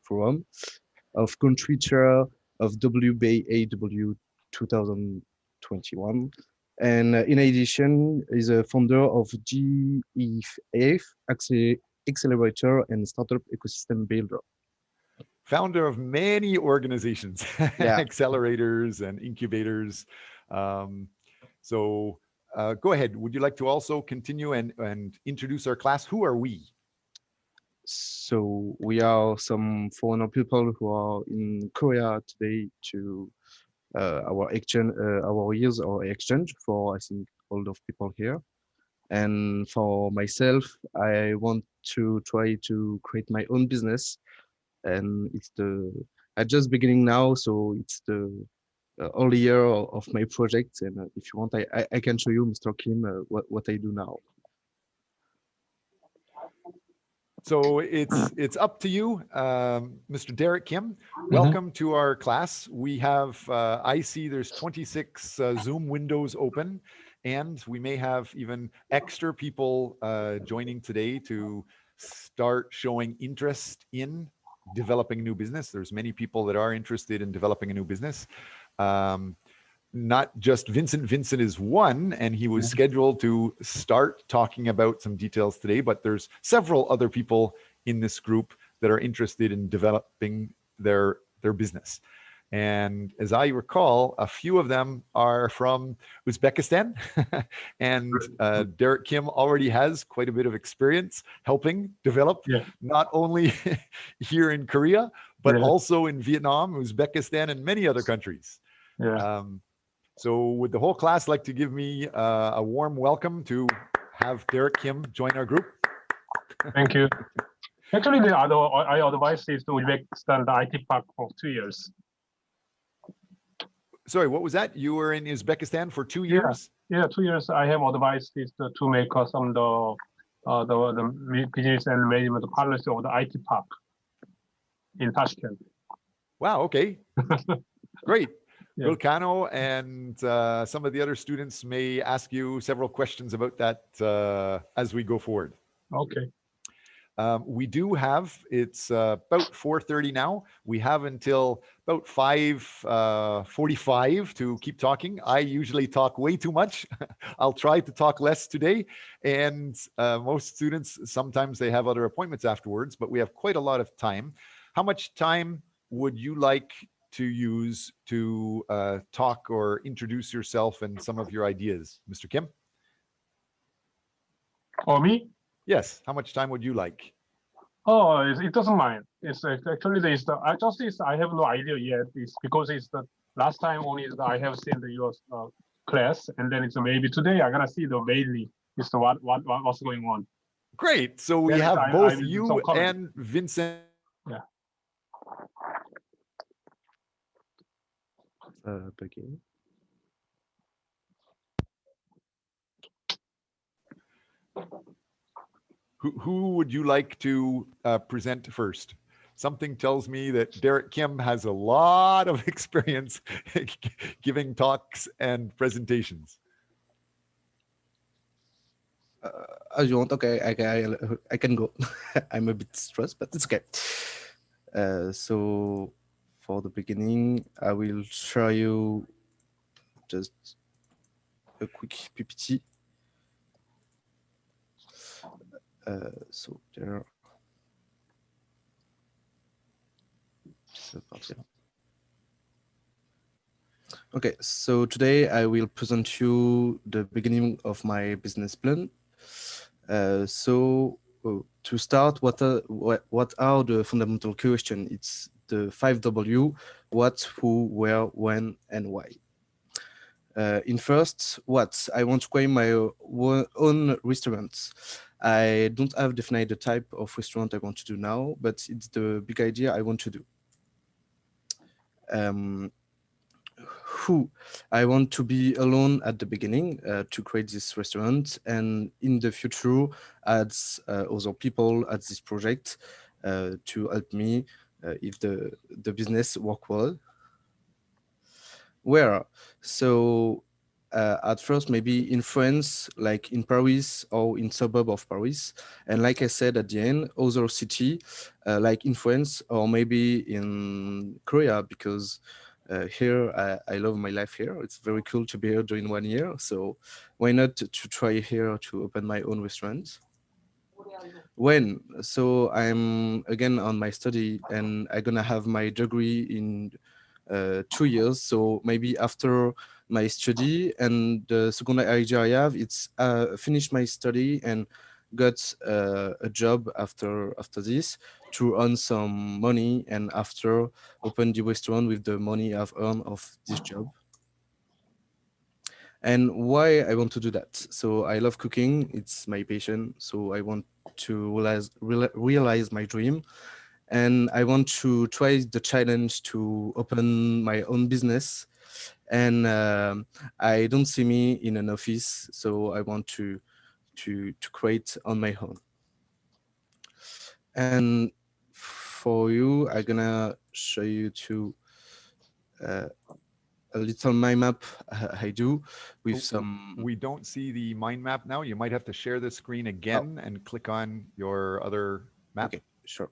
Forum, of country chair of WBAW 2021. And in addition, is a founder of GEF Accelerator and Startup Ecosystem Builder. Founder of many organizations, Yeah. accelerators and incubators. So go ahead. Would you like to also continue and introduce our class? Who are we? So we are some foreigner people who are in Korea today to our exchange, our years or exchange for I think all of people here. And for myself, I want to try to create my own business, and it's the I just beginning now, so it's the early year of my project. And if you want, I can show you, Mr. Kim, what I do now. So it's up to you, Mr. Derek Kim. Welcome to our class. We have, I see there's 26 Zoom windows open, and we may have even extra people joining today to start showing interest in developing a new business. There's many people that are interested in developing a new business. Not just Vincent. Vincent is one, and he was scheduled to start talking about some details today, but there's several other people in this group that are interested in developing their business. And as I recall, a few of them are from Uzbekistan, and Derek Kim already has quite a bit of experience helping develop, not only here in Korea, but also in Vietnam, Uzbekistan, and many other countries. So would the whole class like to give me a warm welcome to have Derek Kim join our group? Thank you. Actually, I advised is to Uzbekistan, the IT park for 2 years. Sorry, what was that? You were in Uzbekistan for 2 years? Yeah, 2 years. I have advised is to make some the business and management policy of the IT park in Tashkent. Wow. Okay. Great. Volcano and some of the other students may ask you several questions about that as we go forward. Okay. We do have, it's about 4:30 now. We have until about 5:45 to keep talking. I usually talk way too much. I'll try to talk less today. And most students, sometimes they have other appointments afterwards, but we have quite a lot of time. How much time would you like to use to talk or introduce yourself and some of your ideas, Mr. Kim? Or me? Yes. How much time would you like? Oh, it doesn't mind. It's actually I have no idea yet. It's because it's the last time only I have seen your class, and then it's maybe today I'm gonna see the mainly is the what's going on. Great. So we have both you and Vincent. Yeah. Begin. Who would you like to present first? Something tells me that Derek Kim has a lot of experience giving talks and presentations. As you want, okay, I can go. I'm a bit stressed, but it's okay. So for the beginning, I will show you just a quick PPT. So there. Okay, so today I will present you the beginning of my business plan. To start, what are the fundamental questions? It's the 5W: what, who, where, when, and why. In first, what? I want to create my own restaurants. I don't have defined the type of restaurant I want to do now, but it's the big idea I want to do. Who? I want to be alone at the beginning to create this restaurant, and in the future add other people at this project to help me if the business work well. Where? So at first maybe in France, like in Paris or in suburb of Paris, and like I said at the end, other city, like in France or maybe in Korea, because here I love my life here. It's very cool to be here during 1 year, so why not to try here to open my own restaurant? When? So I'm again on my study, and I'm gonna have my degree in 2 years. So maybe after my study, and the second idea I have, it's finish my study and got a job after this to earn some money, and after open the restaurant with the money I've earned of this job. And why I want to do that? So I love cooking, it's my passion, so I want to realize my dream, and I want to try the challenge to open my own business. And I don't see me in an office, so I want to create on my own. And for you, I'm gonna show you to uh, a little mind map I do with some. We don't see the mind map now. You might have to share the screen Oh, again and click on your other map. okay, sure.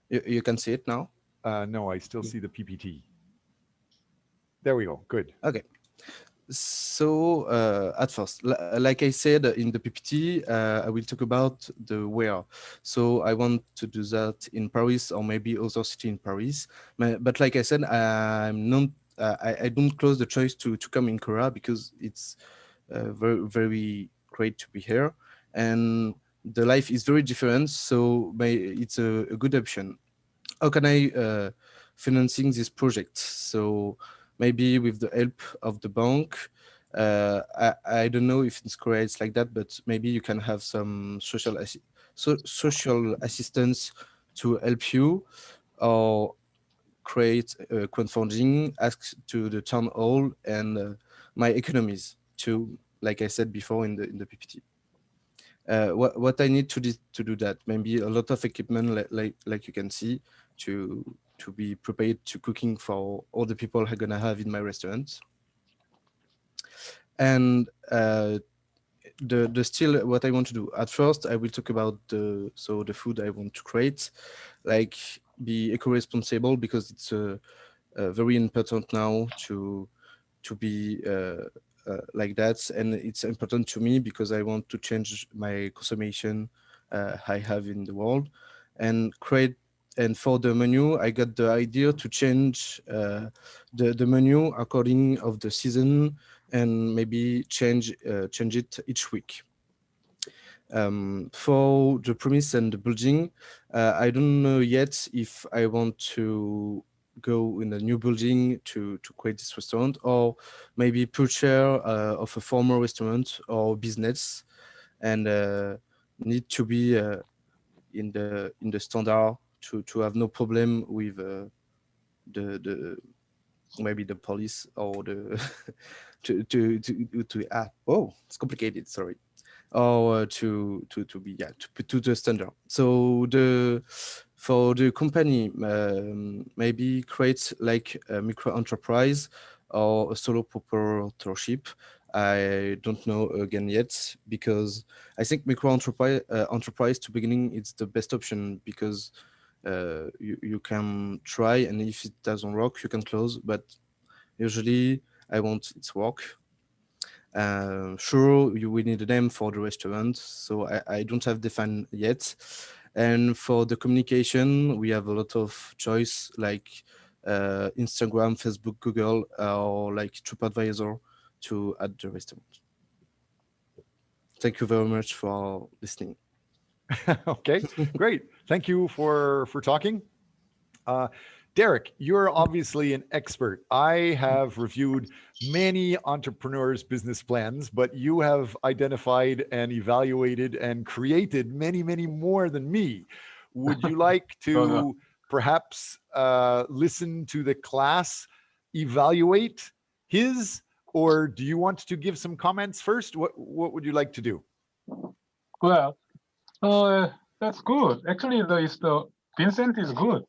You can see it now. No, I still see the PPT. There we go. Good. Okay. So at first, like I said in the PPT, I will talk about the where. So I want to do that in Paris or maybe other city in Paris. But like I said, I'm not. I don't close the choice to come in Korea, because it's very very great to be here, and the life is very different. So it's a good option. How can I financing this project? So maybe with the help of the bank. I don't know if it's correct it's like that, but maybe you can have some social assistance to help you, or create crowdfunding, ask to the town hall, and my economies too, like I said before in the PPT. What I need to do that, maybe a lot of equipment, like you can see, to be prepared to cooking for all the people I'm gonna have in my restaurant. And the still what I want to do. At first, I will talk about the food I want to create, like be eco-responsible, because it's very important now to be like that, and it's important to me because I want to change my consumption I have in the world, and create. And for the menu, I got the idea to change the menu according of the season, and maybe change it each week. For the premise and the building, I don't know yet if I want to go in a new building to create this restaurant, or maybe purchase of a former restaurant or business, and need to be in the standard to have no problem with the maybe the police or the oh, it's complicated, sorry, or to be, yeah, to the standard. So for the company, maybe create like a micro enterprise or a solo proprietorship. I don't know again yet, because I think micro enterprise to beginning it's the best option, because you can try, and if it doesn't work you can close, but usually I want it's work. Sure, you will need a name for the restaurant, so I don't have defined yet. And for the communication, we have a lot of choice, like Instagram, Facebook, Google, or like TripAdvisor to add the restaurant. Thank you very much for listening. Okay, great. Thank you for talking. Derek, you're obviously an expert. I have reviewed many entrepreneurs' business plans, but you have identified and evaluated and created many, many more than me. Would you like to perhaps listen to the class evaluate his, or do you want to give some comments first? What would you like to do? Well, that's good. Actually, the Vincent is good.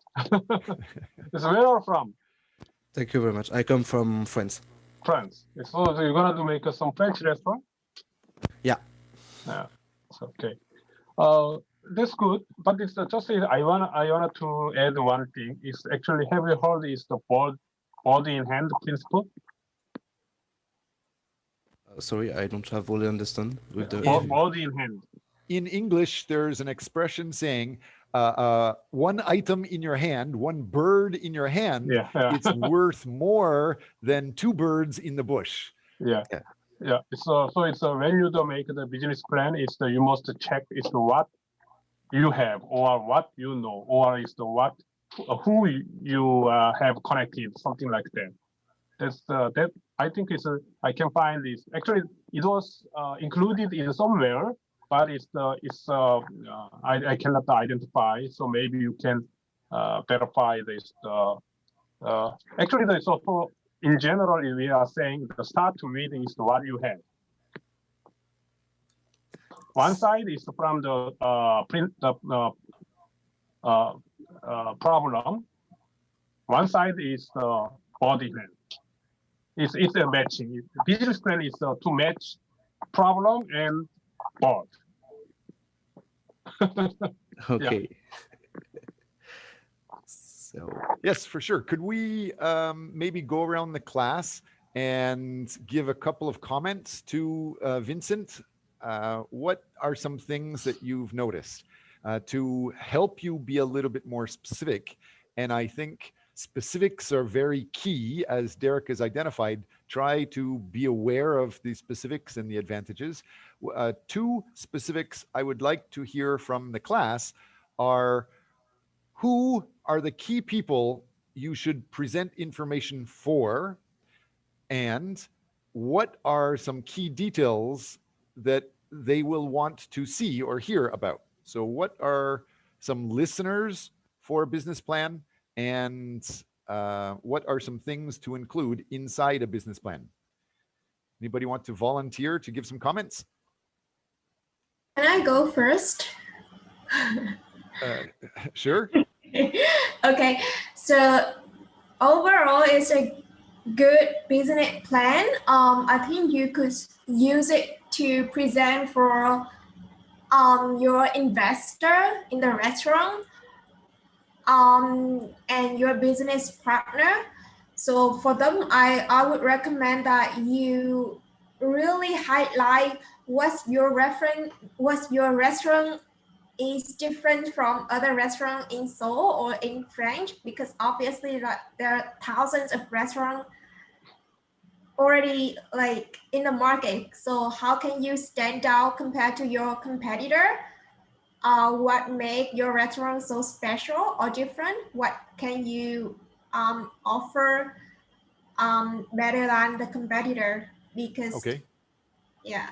It's where are you from? Thank you very much. I come from France. France. So you're gonna make some French restaurant? Yeah. Yeah, it's okay. That's good, but it's just I wanna to add one thing. Is actually have you heard is the bird in hand principle? Sorry, I don't have fully understand with the. Bird in hand. In English, there's an expression saying, one item in your hand, one bird in your hand, Yeah, yeah. it's worth more than two birds in the bush. Yeah. Yeah. Yeah. So it's when you do make the business plan, it's you must check it's what you have or what you know or is the what who you have connected, something like that. That's that I think is I can find this. Actually, it was included in somewhere, but I cannot identify. So maybe you can verify this. Actually, there's also in general we are saying the start with is what you have. One side is from the problem. One side is the body plan. It's a matching. Business plan is to match problem and board. Okay. So Yes, for sure. Could we maybe go around the class and give a couple of comments to Vincent? What are some things that you've noticed to help you be a little bit more specific? And I think specifics are very key, as Derek has identified. Try to be aware of the specifics and the advantages. Two specifics I would like to hear from the class are: who are the key people you should present information for? And what are some key details that they will want to see or hear about? So, what are some listeners for a business plan? And what are some things to include inside a business plan? Anybody want to volunteer to give some comments? Can I go first? Sure. Okay, so overall, it's a good business plan. I think you could use it to present for your investor in the restaurant and your business partner. So for them, I would recommend that you really highlight what's your restaurant is different from other restaurants in Seoul or in French, because obviously there are thousands of restaurants already like in the market. So how can you stand out compared to your competitor? What make your restaurant so special or different? What can you offer better than the competitor? Because Okay. yeah.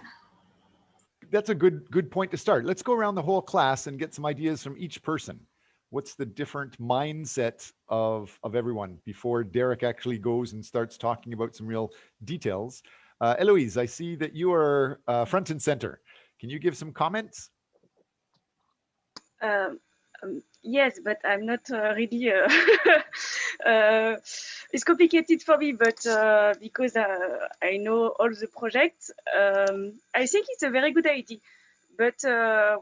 That's a good point to start. Let's go around the whole class and get some ideas from each person. What's the different mindset of everyone before Derek actually goes and starts talking about some real details? Eloise, I see that you are front and center. Can you give some comments? Yes, but I'm not ready. It's complicated for me, but because I know all the projects, I think it's a very good idea. But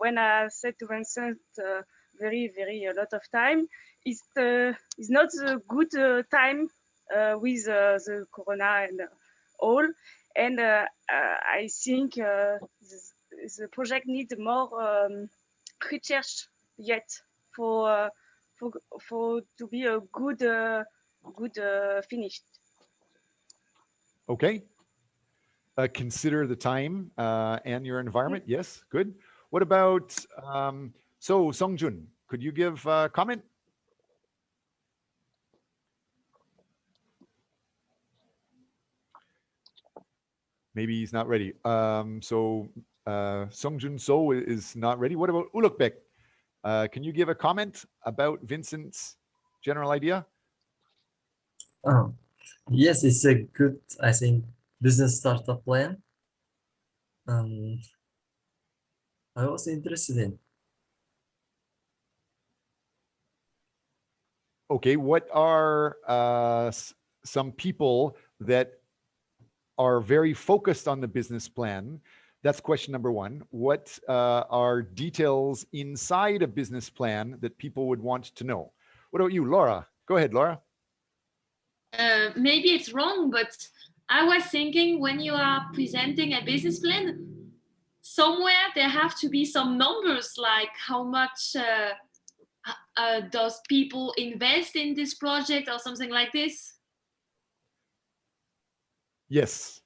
when I said to Vincent, very a lot of time, it's not the good time with the corona and all. And I think the project needs more research yet for to be a good finished. Okay. Consider the time and your environment. Yes, good. What about so Songjun? Could you give a comment? Maybe he's not ready. Songjun So is not ready. What about Ulukbek? Can you give a comment about Vincent's general idea? Oh, yes, it's a good, I think, business startup plan. I was interested in. Okay, what are some people that are very focused on the business plan. That's question number one. What are details inside a business plan that people would want to know? What about you, Laura? Go ahead, Laura. Maybe it's wrong, but I was thinking when you are presenting a business plan, somewhere there have to be some numbers, like how much does people invest in this project or something like this? Yes.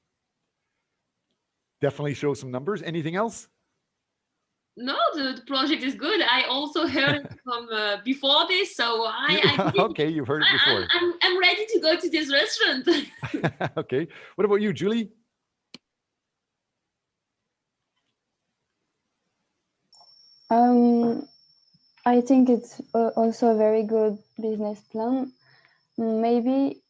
Definitely show some numbers. Anything else? No, the project is good. I also heard it from before this, so I Okay, you've heard it before. I'm ready to go to this restaurant. Okay. What about you, Julie? I think it's also a very good business plan. Maybe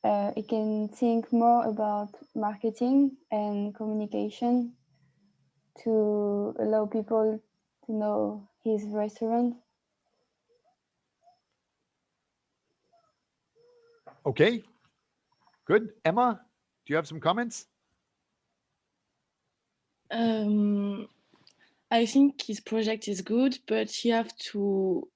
it can think more about marketing and communication to allow people to know his restaurant. Okay. Good. Emma, do you have some comments? I think his project is good, but you have to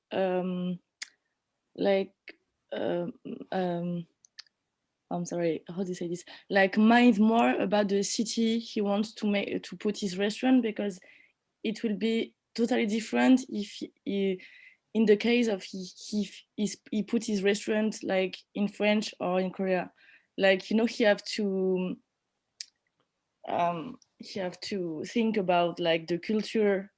I'm sorry, how do you say this? Like mind more about the city he wants to put his restaurant, because it will be totally different if he, in the case of he put his restaurant like in French or in Korea. Like, you know, he have to think about like the culture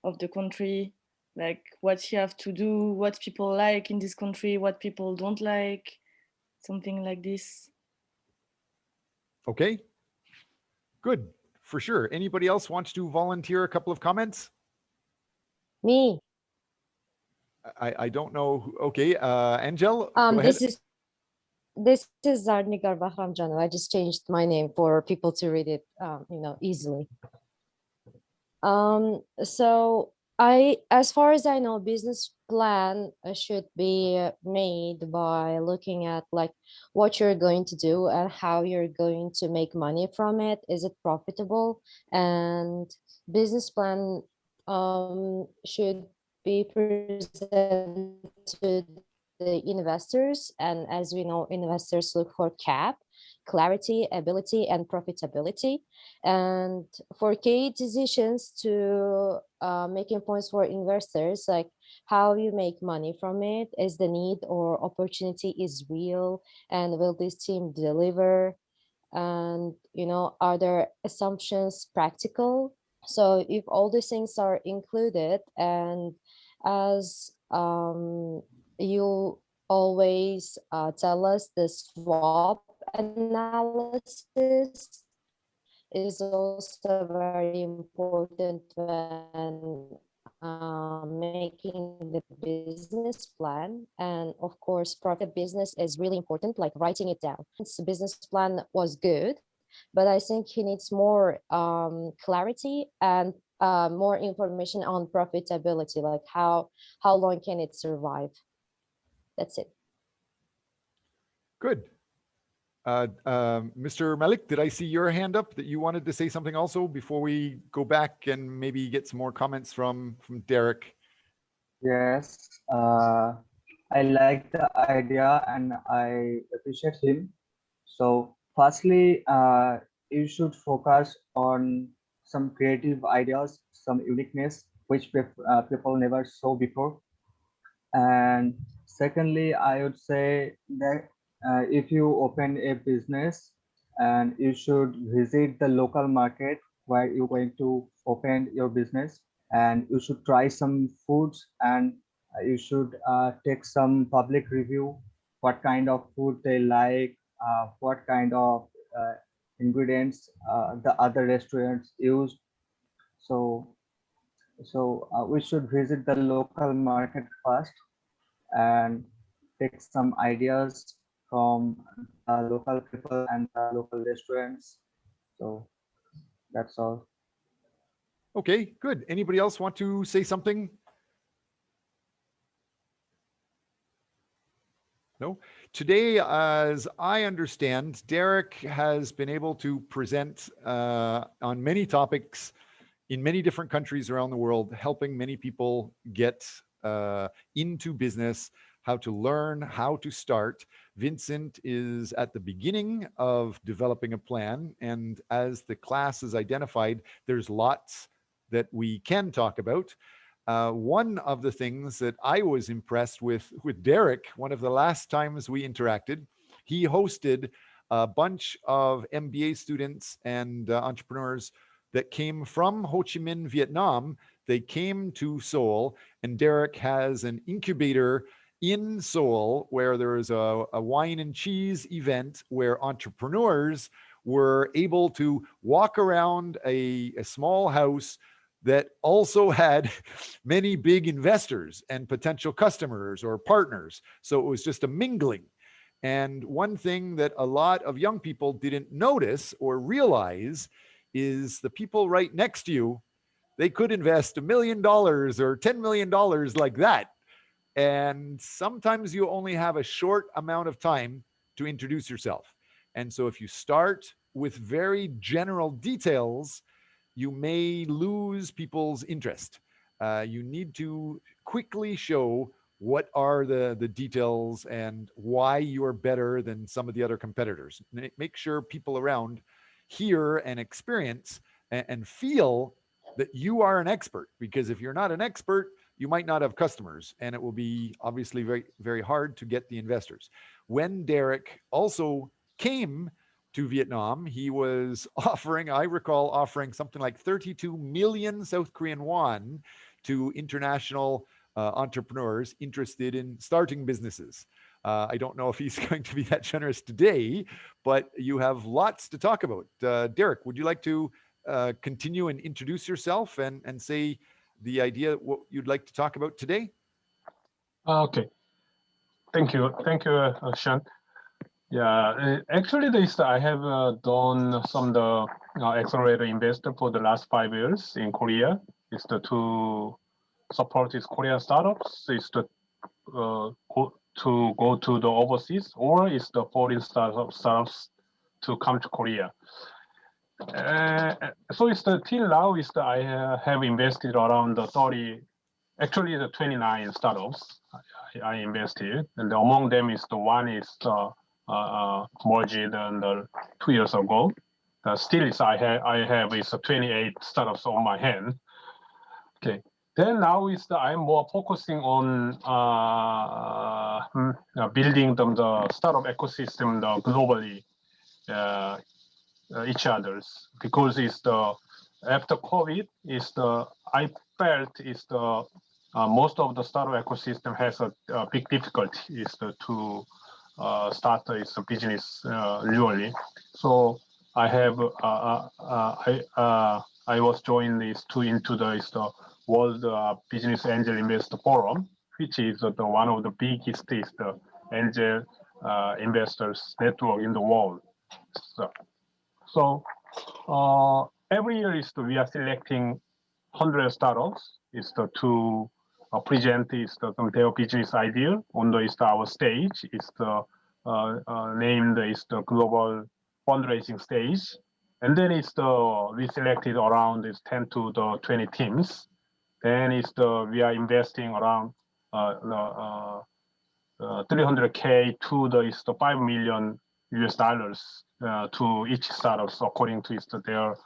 of the country, like what he have to do, what people like in this country, what people don't like, something like this. Okay. Good. For sure. Anybody else wants to volunteer a couple of comments? Me. I don't know. Okay. Angel, go ahead. This is Zarnigar Bahramjano. I just changed my name for people to read it, easily. So as far as I know, business plan should be made by looking at like what you're going to do and how you're going to make money from it. Is it profitable? And business plan should be presented to the investors. And as we know, investors look for clarity, ability, and profitability. And for key decisions to making points for investors, like how you make money from it, is the need or opportunity is real, and will this team deliver, and are their assumptions practical? So if all these things are included, and as you always tell us, the SWOT analysis is also very important when making the business plan. And of course, profit business is really important, like writing it down. His business plan was good, but I think he needs more clarity and more information on profitability, like how long can it survive. That's it. Good. Mr. Malik, did I see your hand up that you wanted to say something also before we go back and maybe get some more comments from Derek? Yes, I like the idea and I appreciate him. So firstly, you should focus on some creative ideas, some uniqueness, which people never saw before. And secondly, I would say that if you open a business, and you should visit the local market where you're going to open your business, and you should try some foods, and you should take some public review, what kind of food they like, what kind of ingredients the other restaurants use. So we should visit the local market first and take some ideas from the local people and the local restaurants. So that's all. Okay, good. Anybody else want to say something? No. Today, as I understand, Derek has been able to present on many topics in many different countries around the world, helping many people get into business, how to learn, how to start. Vincent is at the beginning of developing a plan. And as the class is identified, there's lots that we can talk about. One of the things that I was impressed with Derek, one of the last times we interacted, he hosted a bunch of MBA students and entrepreneurs that came from Ho Chi Minh, Vietnam. They came to Seoul, and Derek has an incubator in Seoul where there is a wine and cheese event where entrepreneurs were able to walk around a small house that also had many big investors and potential customers or partners. So it was just a mingling. And one thing that a lot of young people didn't notice or realize is the people right next to you, they could invest $1 million or $10 million like that. And sometimes you only have a short amount of time to introduce yourself. And so if you start with very general details, you may lose people's interest. You need to quickly show what are the details and why you are better than some of the other competitors. Make sure people around hear and experience and feel that you are an expert, because if you're not an expert, you might not have customers, and it will be obviously very, very hard to get the investors. When Derek also came to Vietnam, he was offering, I recall offering something like 32 million South Korean won to international entrepreneurs interested in starting businesses. I don't know if he's going to be that generous today, but you have lots to talk about. Derek, would you like to continue and introduce yourself and say the idea, what you'd like to talk about today? Okay. Thank you, Sean. Yeah, actually, I have done some accelerator investor for the last 5 years in Korea. It's to support these Korean startups. It's to go to the overseas, or it's the foreign startups to come to Korea. So it's till now I have invested around the 30, actually the 29 startups I invested, and among them is the one is merged and 2 years ago. Still is I have is 28 startups on my hand. Okay. Then now I'm more focusing on building the startup ecosystem globally, each others, because after COVID I felt most of the startup ecosystem has a big difficulty to start its business really. So I have I was joined into the World Business Angel Investor Forum, which is one of the biggest angel investors network in the world. So every year we are selecting 100 startups to present their business idea on our stage. Named the global fundraising stage, and then we selected around 10 to 20 teams. Then we are investing around 300K to the 5 million US dollars to each startups according to their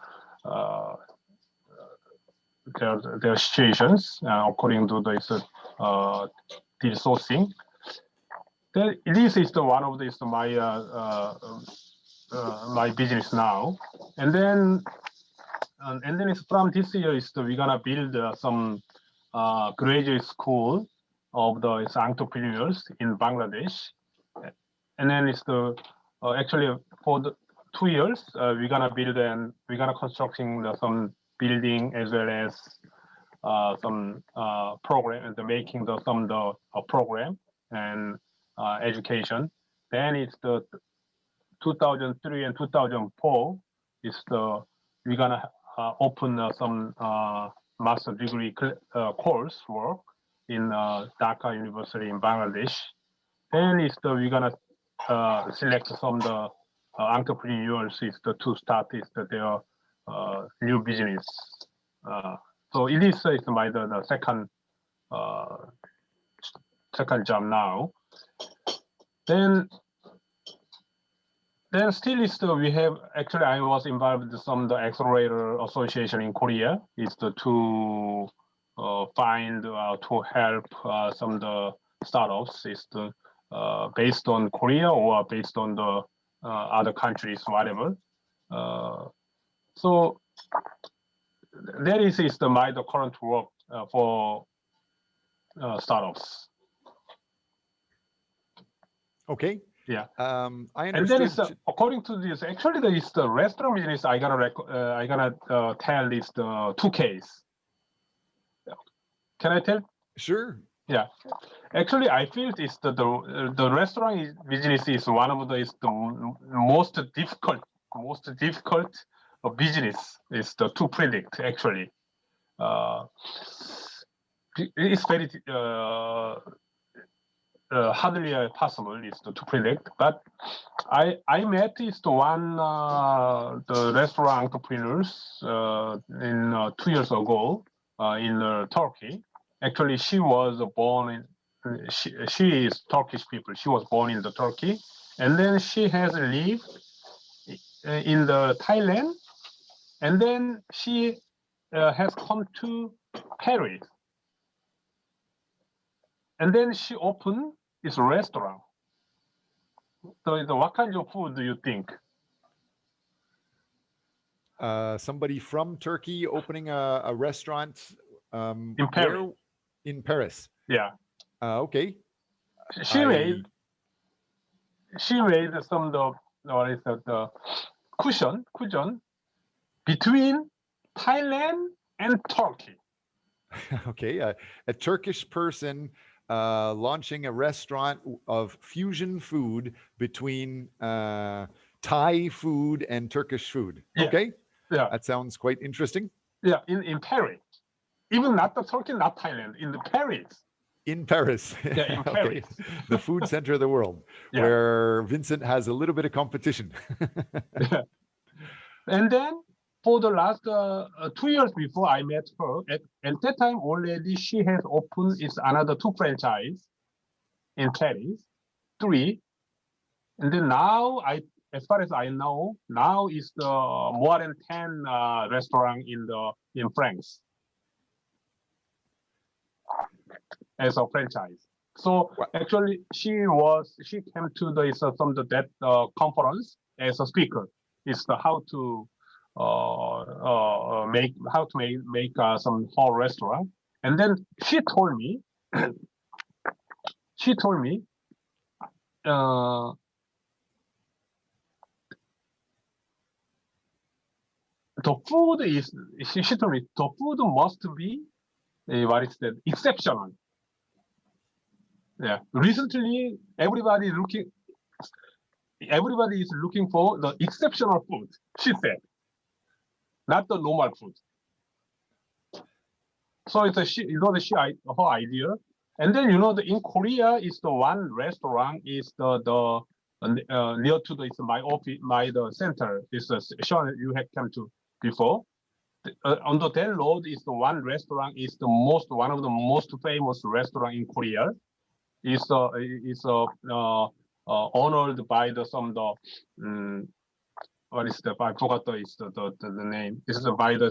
situations, according to the deal sourcing. This is one of my business now, and then it's from this year we're gonna build some graduate school of the entrepreneurs in Bangladesh, and then actually for the 2 years we're gonna build and we're gonna constructing some building as well as some program and making some program and education. Then it's the 2003 and 2004 we're gonna open some master degree course work in Dhaka University in Bangladesh. then we're gonna select some the entrepreneurs to start their new business. So it is my the second job now. Then still we have actually I was involved in some the accelerator association in Korea to find to help some of the startups based on Korea or based on the other countries, whatever. So that is the current work for startups. Okay. Yeah. I And then understood. according to this, actually there is the restaurant business. I gonna tell this the 2 case. Can I tell? Sure. Yeah. Actually, I feel the restaurant business is one of the most difficult business to predict. Actually, it's very hardly possible to predict. But I met one the restaurant entrepreneurs in 2 years ago in Turkey. Actually, she was born in. She is Turkish people. She was born in the Turkey, and then she has lived in the Thailand, and then she has come to Paris, and then she opened this restaurant. So, what kind of food do you think? Somebody from Turkey opening a restaurant in Paris. In Paris. Yeah. Okay. She made some the cushion between Thailand and Turkey. Okay, a Turkish person launching a restaurant of fusion food between Thai food and Turkish food. Yeah. Okay. Yeah. That sounds quite interesting. Yeah, in Paris. Even not the Turkey, not Thailand, in the Paris. In Paris. Yeah, in Okay. Paris. The food center of the world, Yeah. where Vincent has a little bit of competition. Yeah. And then for the last 2 years before I met her, at that time already she has opened another 2 franchise in Paris, 3. And then now as far as I know, now is the more than 10 restaurant in France as a franchise. So actually, she came to that conference as a speaker. It's how to make some whole restaurant, and then she told me the food is. She told me the food must be what is that exceptional. Yeah. Recently, everybody is looking for the exceptional food. She said, not the normal food. So it's her idea. And then in Korea is the one restaurant is the near to my office, the center is Sean you had come to before. On the Del Road is the one restaurant is one of the most famous restaurant in Korea. Is honored by what is I forgot the name. This is by the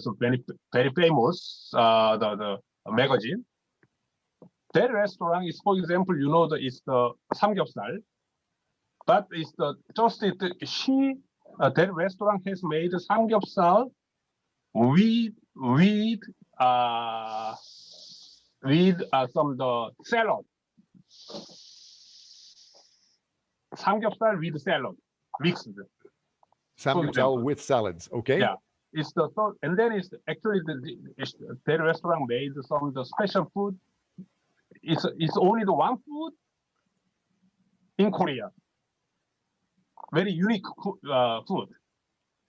very famous the magazine. That restaurant is, for example, is the 삼겹살, but it's that restaurant has made 삼겹살 with some the salad. 삼겹살 with salad mixed. Samgyeopsal with salads. Okay. Yeah, it's and then it's actually the restaurant made some the special food. It's only the one food in Korea. Very unique food.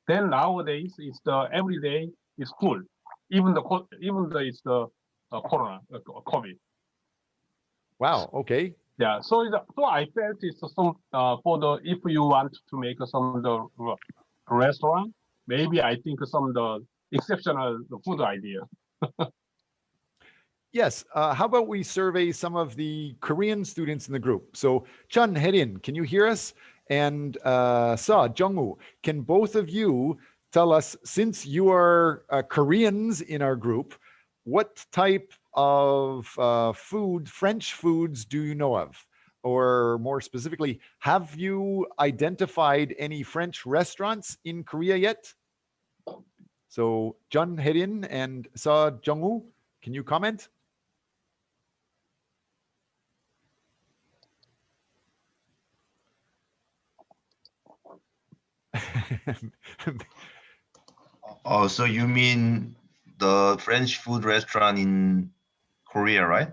Then nowadays it's every day is full. Even it's the corona COVID. Wow. Okay. Yeah, so so I felt it's some for the if you want to make some the restaurant, maybe I think some the exceptional food idea. Yes. How about we survey some of the Korean students in the group? So Chun, Herin, can you hear us? And Sa, Jungwoo, can both of you tell us, since you are Koreans in our group, what type of food, French foods, do you know of? Or more specifically, have you identified any French restaurants in Korea yet? So Jun, Herin, and Sa, Jungwoo, can you comment? Oh, so you mean the French food restaurant in Korea, right?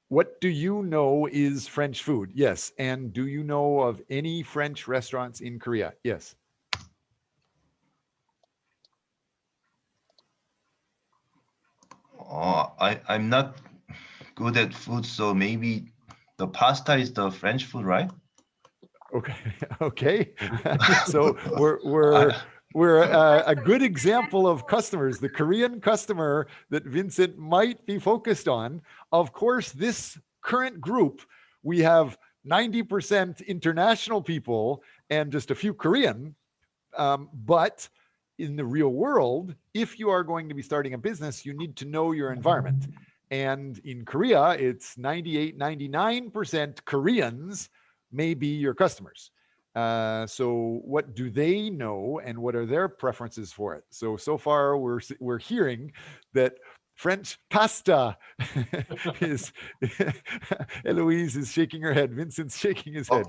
What do you know is French food? Yes. And do you know of any French restaurants in Korea? Yes. Oh, I'm not good at food, so maybe the pasta is the French food, right? Okay. Okay. So we're a good example of customers, the Korean customer that Vincent might be focused on. Of course, this current group, we have 90% international people and just a few Korean. But in the real world, if you are going to be starting a business, you need to know your environment. And in Korea, it's 98, 99% Koreans may be your customers. So what do they know and what are their preferences for it? So far we're hearing that French pasta is Eloise is shaking her head. Vincent's shaking his head.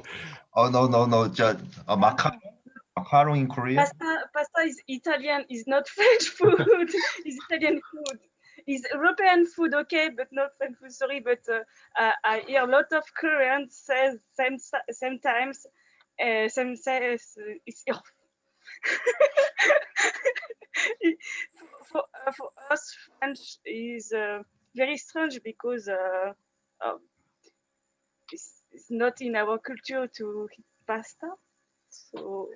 Oh no, just macaron in Korea. Pasta is Italian, is not French food. It's Italian food. It's European food, okay, but not French food. Sorry, but I hear a lot of Koreans say sometimes same says it's for us French is very strange because it's not in our culture to eat pasta. So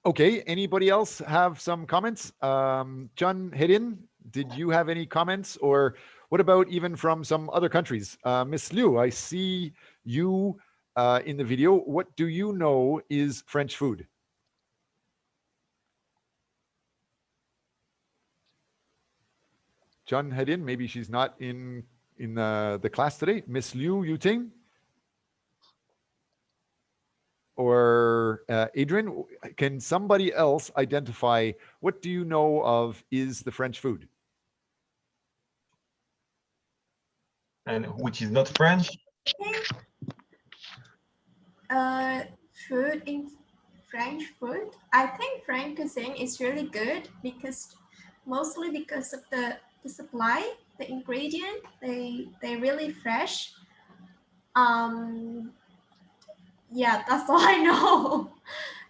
Okay, anybody else have some comments? Chun Hedin, did you have any comments? Or what about even from some other countries? Miss Liu, I see you in the video. What do you know is French food? Chun Hedin, maybe she's not in the class today. Miss Liu Yuting? Or Adrian, can somebody else identify what do you know of is the French food? And which is not French? Food in French food. I think French cuisine is really good because mostly because of the supply, the ingredient, they really fresh. Yeah, that's all I know.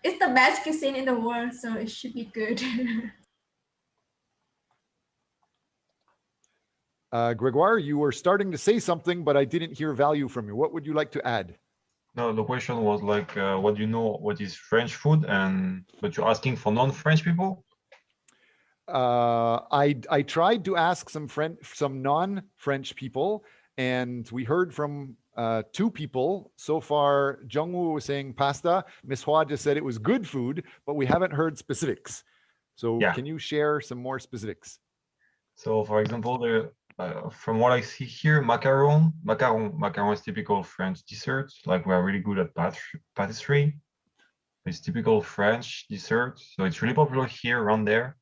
It's the best cuisine in the world, so it should be good. Gregoire, you were starting to say something, but I didn't hear value from you. What would you like to add? No, the question was like, what do you know? What is French food? But you're asking for non-French people. I tried to ask some non-French people, and we heard from two people so far. Jungwoo was saying pasta. Miss Hua just said it was good food, but we haven't heard specifics. So Yeah. Can you share some more specifics? So, for example, from what I see here, macaron is typical French dessert. Like we are really good at patisserie. It's typical French dessert, so it's really popular here around there.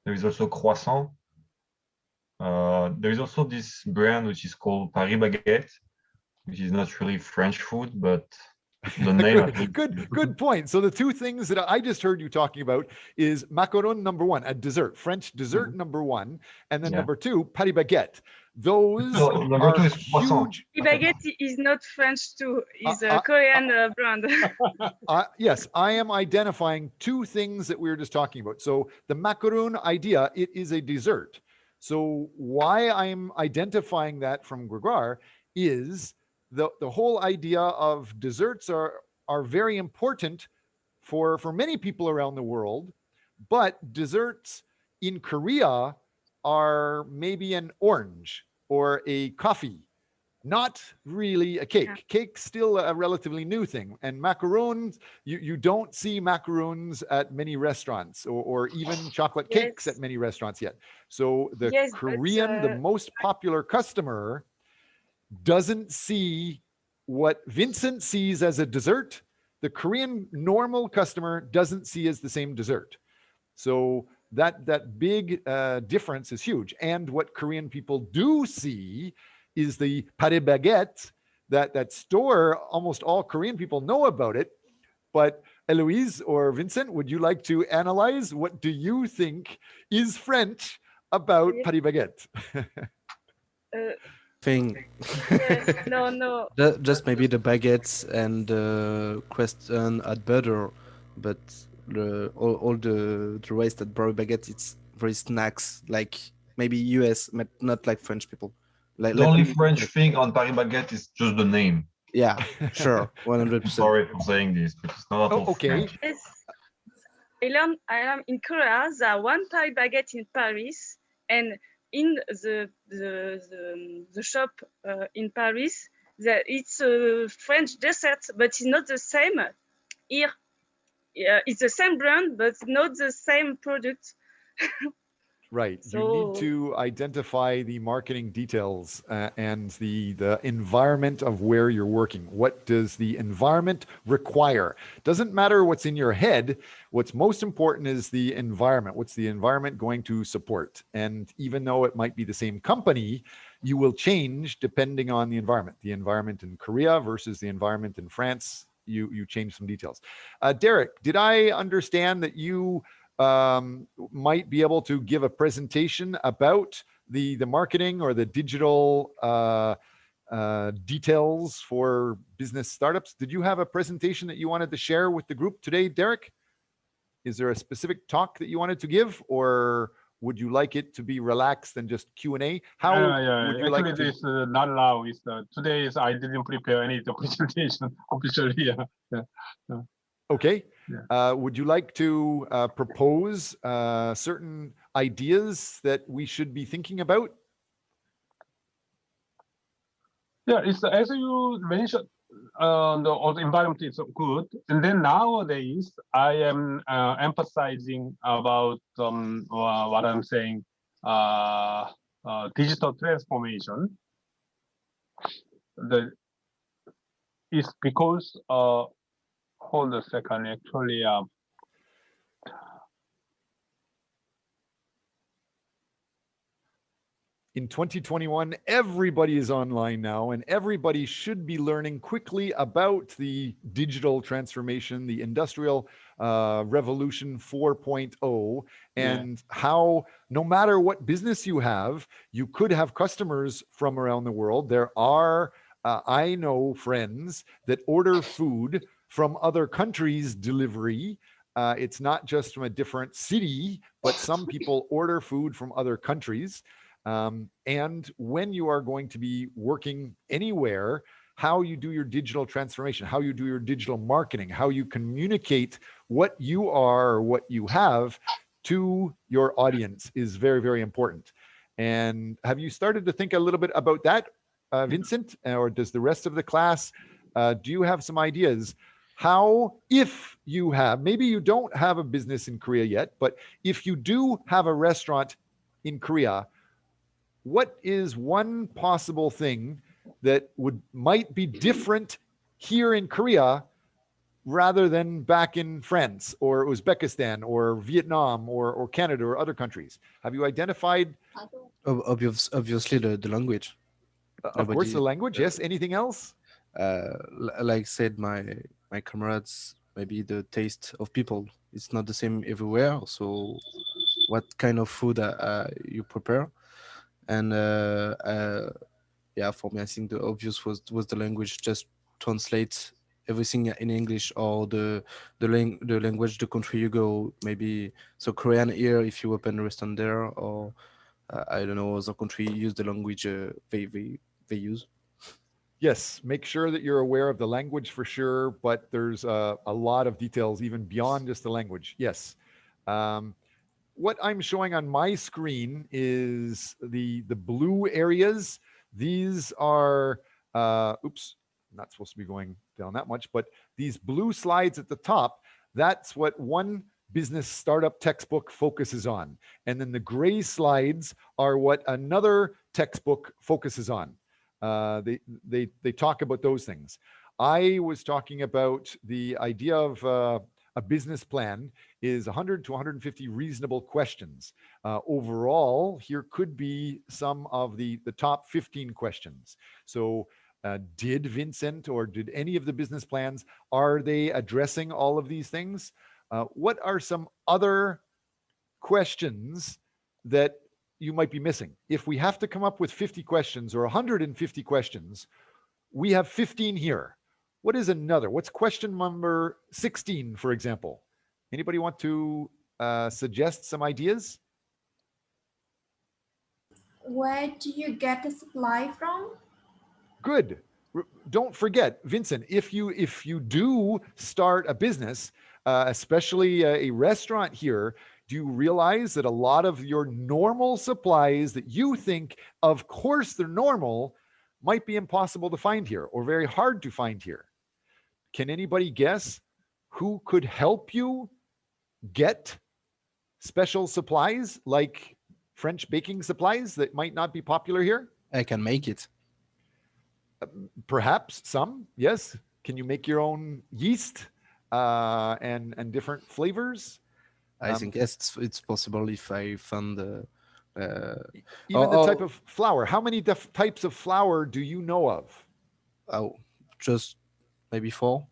There is also croissant. There is also this brand which is called Paris Baguette, which is not really French food, but the name. Good point. So the two things that I just heard you talking about is macaron number one, a dessert, French dessert number one, and then number two, Paris Baguette. Those number two is huge. Baguette is not French too. It's a Korean brand. Yes, I am identifying two things that we were just talking about. So the macaron idea, it is a dessert. So why I'm identifying that from Gregoire is the whole idea of desserts are very important for many people around the world, but desserts in Korea are maybe an orange or a coffee, not really a cake. Yeah. Cake's still a relatively new thing. And macaroons, you don't see macaroons at many restaurants, or even chocolate cakes at Yes, many restaurants yet. So the yes, but Korean, the most popular customer, doesn't see what Vincent sees as a dessert. The Korean normal customer doesn't see as the same dessert. So that big difference is huge. And what Korean people do see is the pâté baguette, that store. Almost all Korean people know about it. But Eloise or Vincent, would you like to analyze what do you think is French about yes, pâté baguette? Thing. yes, no. Just maybe the baguettes and question at butter, but all the rest at Broy baguette, it's very snacks, like maybe US, but not like French people. The only French thing on Paris Baguette is just the name. Yeah, sure, 100%. Sorry for saying this, but it's not at all okay. French. Yes, I am in Korea. There are one Paris baguette in Paris, and in the shop in Paris, it's a French dessert, but it's not the same here. Yeah, it's the same brand, but not the same product. Right. You So need to identify the marketing details and the environment of where you're working. What does the environment require? Doesn't matter what's in your head. What's most important is the environment. What's the environment going to support? And even though it might be the same company, you will change depending on the environment. The environment in Korea versus the environment in France, you change some details. Derek, did I understand that you might be able to give a presentation about the marketing or the digital details for business startups? Did you have a presentation that you wanted to share with the group today, Derek? Is there a specific talk that you wanted to give, or would you like it to be relaxed and just Q&A? How would you Actually, like to? this not now. Is today is I didn't prepare any presentation officially. Yeah. Okay. Yeah. Would you like to propose certain ideas that we should be thinking about? Yeah, it's as you mentioned, the environment is good. And then nowadays, I am emphasizing about what I'm saying, digital transformation. It's because, hold a second, actually, In 2021, everybody is online now, and everybody should be learning quickly about the digital transformation, the industrial revolution 4.0, and how no matter what business you have, you could have customers from around the world. There are, I know friends that order food from other countries delivery. It's not just from a different city, but some people order food from other countries. And when you are going to be working anywhere, how you do your digital transformation, how you do your digital marketing, how you communicate what you are or what you have to your audience is very, very important. And have you started to think a little bit about that, Vincent, or does the rest of the class, do you have some ideas? How, if you have, maybe you don't have a business in Korea yet, but if you do have a restaurant in Korea, what is one possible thing that might be different here in Korea rather than back in France or Uzbekistan or Vietnam or Canada or other countries? Have you identified? Obviously, the language. Of course, the language. Yes. Anything else? Like said, my comrades, maybe the taste of people. It's not the same everywhere. So, what kind of food you prepare? And yeah, for me, I think the obvious was the language. Just translate everything in English or the language, the country you go. Maybe so Korean here if you open a restaurant there, or I don't know, other country use the language they use. Yes, make sure that you're aware of the language for sure, but there's a lot of details even beyond just the language. Yes. What I'm showing on my screen is the blue areas. These are, oops, not supposed to be going down that much, but these blue slides at the top, that's what one business startup textbook focuses on. And then the gray slides are what another textbook focuses on. They talk about those things. I was talking about the idea of a business plan is 100 to 150 reasonable questions. Overall, here could be some of the top 15 questions. So did Vincent or did any of the business plans, are they addressing all of these things? What are some other questions that you might be missing? If we have to come up with 50 questions or 150 questions, we have 15 here. What is another? What's question number 16, for example? Anybody want to suggest some ideas? Where do you get the supply from? Good. Don't forget, Vincent, if you do start a business, especially a restaurant here, do you realize that a lot of your normal supplies that you think, of course, they're normal, might be impossible to find here or very hard to find here? Can anybody guess who could help you get special supplies like French baking supplies that might not be popular here? I can make it. Perhaps some, yes. Can you make your own yeast and different flavors? I think yes, it's possible if I find even the type of flour. How many types of flour do you know of? Oh, just maybe 4,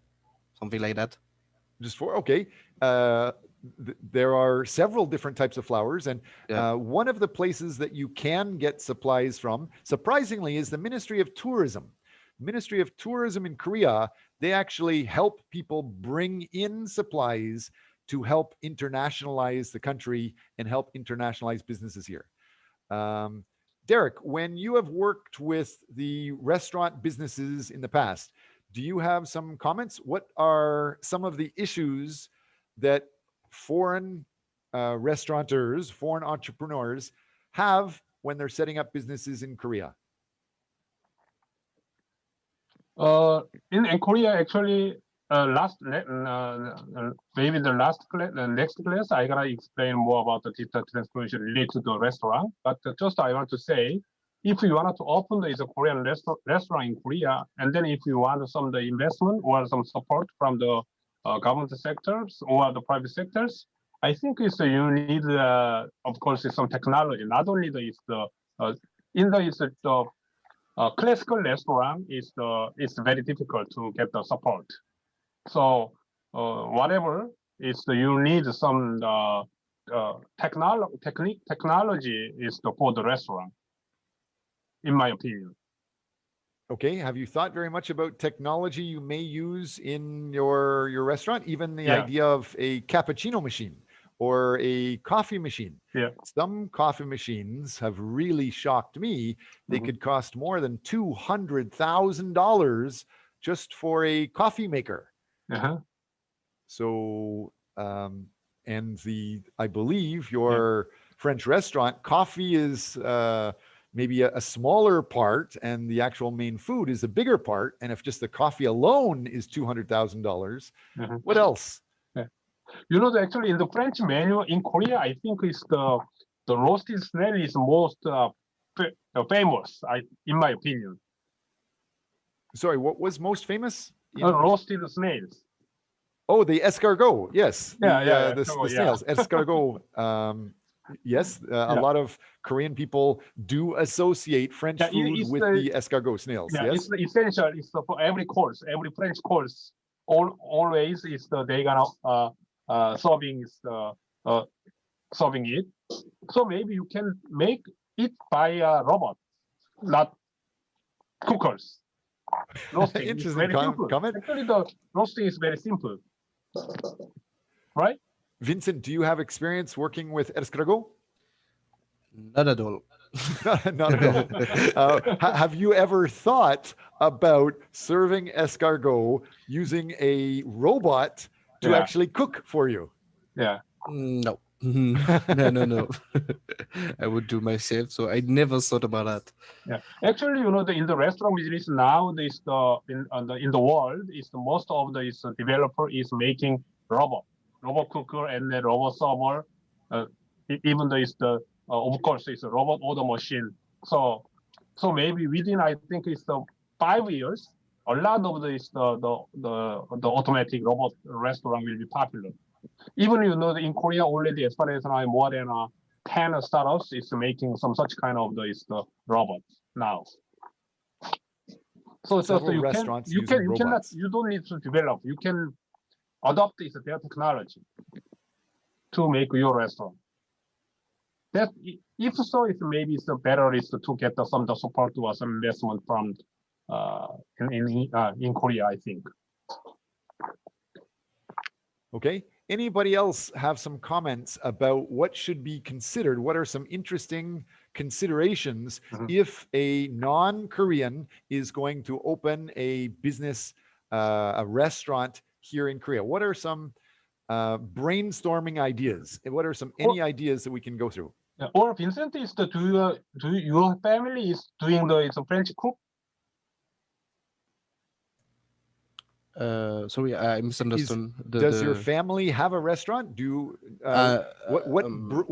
something like that. Just 4, okay. There are several different types of flours, and one of the places that you can get supplies from, surprisingly, is the Ministry of Tourism. Ministry of Tourism in Korea, they actually help people bring in supplies to help internationalize the country and help internationalize businesses here. Derek, when you have worked with the restaurant businesses in the past, do you have some comments? What are some of the issues that foreign restaurateurs, foreign entrepreneurs have when they're setting up businesses in Korea? In Korea, actually, maybe the next class, I gotta explain more about the digital transformation related to the restaurant. But just I want to say, if you wanted to open the Korean restaurant in Korea, and then if you want some the investment or some support from the government sectors or the private sectors, I think you need, of course, some technology. Not only classical restaurant is very difficult to get the support. So whatever you need some technology is for the restaurant, in my opinion. Okay. Have you thought very much about technology you may use in your restaurant? Even the idea of a cappuccino machine or a coffee machine. Yeah. Some coffee machines have really shocked me. They could cost more than $200,000 just for a coffee maker. So, and I believe your French restaurant, coffee is maybe a smaller part and the actual main food is a bigger part. And if just the coffee alone is $200,000, what else? You know, actually in the French menu in Korea, I think it's the roasted snail is most famous, in my opinion. Sorry, what was most famous? Roasted snails. Oh, the escargot. Yes. The snails. Escargot. Yes. A lot of Korean people do associate French food with the escargot snails. Yeah, yes. It's essential. It's for every course, every French course. Always is they gonna serving it. So maybe you can make it by a robot, not cookers. Roasting Interesting is very simple. comment. Actually, the roasting is very simple, right? Vincent, do you have experience working with escargot? Not at all. Not at all. Have you ever thought about serving escargot using a robot to Yeah. actually cook for you? Yeah. No. No. I would do myself. So I never thought about that. Yeah, actually, in the restaurant business now, in the world, is the most of the developer is making robot cooker and then robot server. Even though of course it's a robot order machine. So maybe within I think it's 5 years, a lot of the automatic robot restaurant will be popular. Even in Korea already, as far as I know, more than 10 startups is making some such kind of the robots now. So Several you restaurants you using can you cannot robots. you don't need to develop. You can adopt their technology to make your restaurant. That if so, it maybe it's better is to get some support or some investment from in Korea, I think. Okay. Anybody else have some comments about what should be considered? What are some interesting considerations if a non-Korean is going to open a business, a restaurant here in Korea? What are some brainstorming ideas? And what are any ideas that we can go through? Or Vincent, do your family is doing it's a French cook? Sorry, I misunderstood. Does your family have a restaurant?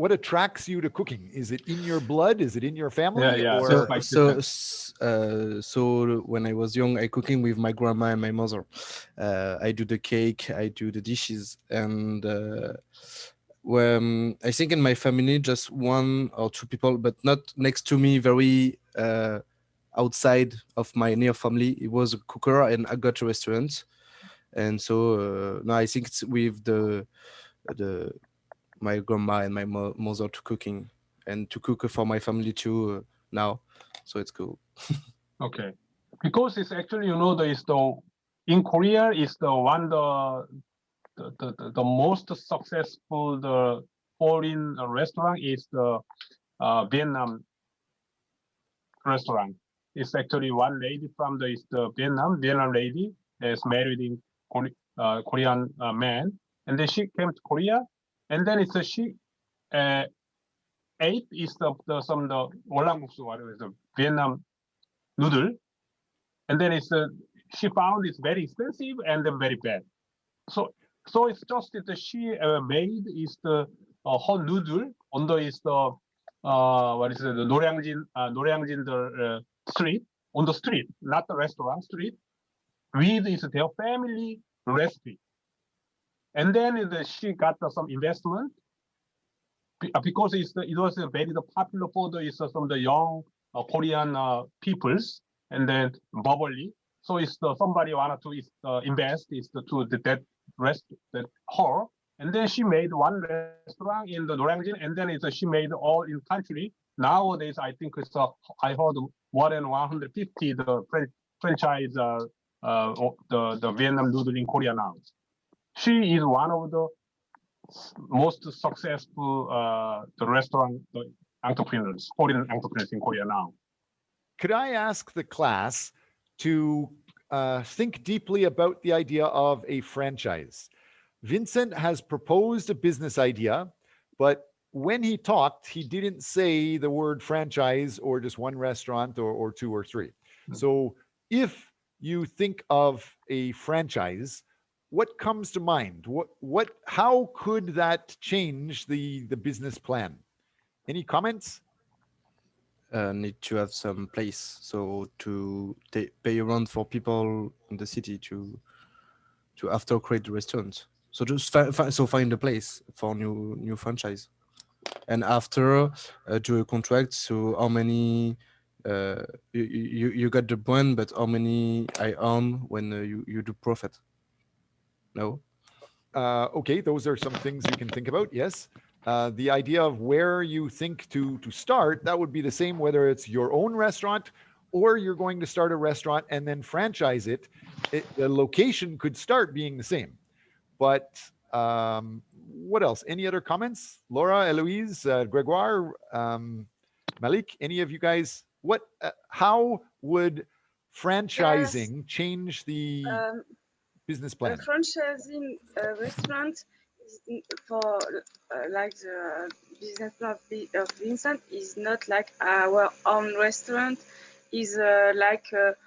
What attracts you to cooking? Is it in your blood? Is it in your family? Yeah. Or So when I was young, I cooking with my grandma and my mother. I do the cake, I do the dishes, and when I think in my family, just 1 or 2 people, but not next to me, very outside of my near family. It was a cooker, and I got a restaurant. And so now I think it's with my grandma and my mother to cooking and to cook for my family too now. So it's cool. Okay, because it's actually in Korea is the most successful foreign restaurant is the Vietnam restaurant. It's actually one lady from the Vietnam lady is married in Korean man, and then she came to Korea, and then she ate the 월남국수, what is the Vietnam noodle, and then she found it's very expensive and then very bad. So it's just that she made the her noodle on the what is it, the Noryangin street, on the street, not the restaurant street, with their family recipe. And then she got some investment because it was very popular for some of the young Korean peoples, and then bubbly. So somebody wanted to invest to that her, and then she made one restaurant in the Noryangin, and then she made all in country. Nowadays, I think I heard more than 150 the franchise the Vietnam noodle in Korea now. She is one of the most successful the restaurant entrepreneurs, foreign entrepreneurs in Korea now. Could I ask the class to think deeply about the idea of a franchise? Vincent has proposed a business idea, but when he talked, he didn't say the word franchise or just one restaurant or 2 or 3. So if you think of a franchise, what comes to mind? How could that change the business plan? Any comments? Need to have some place, so to pay around for people in the city to after create the restaurant. So just find a place for new franchise, and after do a contract. So how many you got the brand, but how many I earn when you do profit? No. Okay, those are some things you can think about. Yes. The idea of where you think to start, that would be the same whether it's your own restaurant or you're going to start a restaurant and then franchise it. The location could start being the same. But what else? Any other comments? Laura, Eloise, Gregoire, Malik, any of you guys, how would franchising change the business plan? Franchising a restaurant is for like the business plan of Vincent is not like our own restaurant. Is like a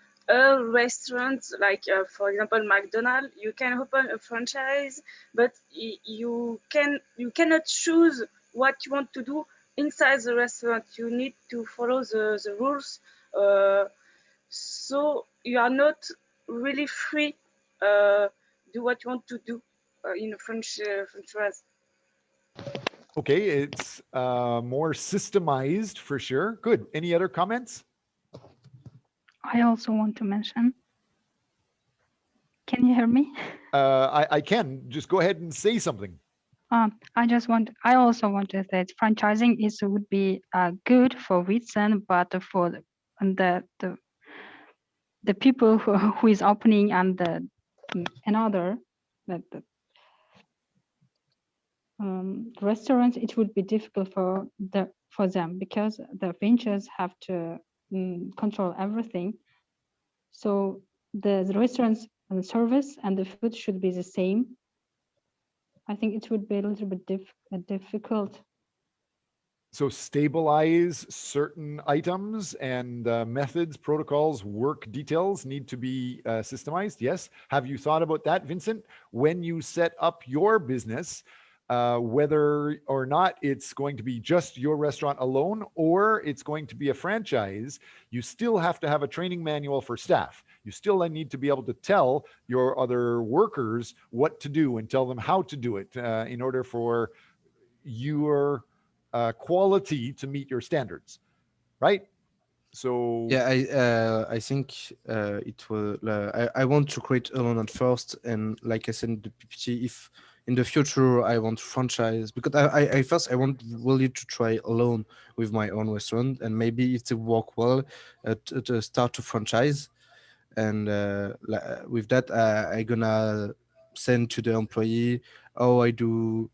restaurant, like for example McDonald's. You can open a franchise, but you cannot choose what you want to do inside the restaurant. You need to follow the rules. So you are not really free. Do what you want to do in a franchise. Okay, it's more systemized for sure. Good. Any other comments? I also want to mention. Can you hear me? I can. Just go ahead and say something. I also want to say franchising would be good for Vincent, but for the people who is opening and another restaurants, it would be difficult for them because the ventures have to control everything. So the restaurants and the service and the food should be the same. I think it would be a little bit difficult. So stabilize certain items and methods, protocols, work details need to be systemized. Yes. Have you thought about that, Vincent? When you set up your business, whether or not it's going to be just your restaurant alone or it's going to be a franchise, you still have to have a training manual for staff. You still need to be able to tell your other workers what to do and tell them how to do it in order for your quality to meet your standards, right? So yeah, I think it will. I want to create alone at first, and like I said in the PPT, if in the future I want to franchise, because I first I want really to try alone with my own restaurant, and maybe if it work well, to start to franchise, and with that I gonna send to the employee how I do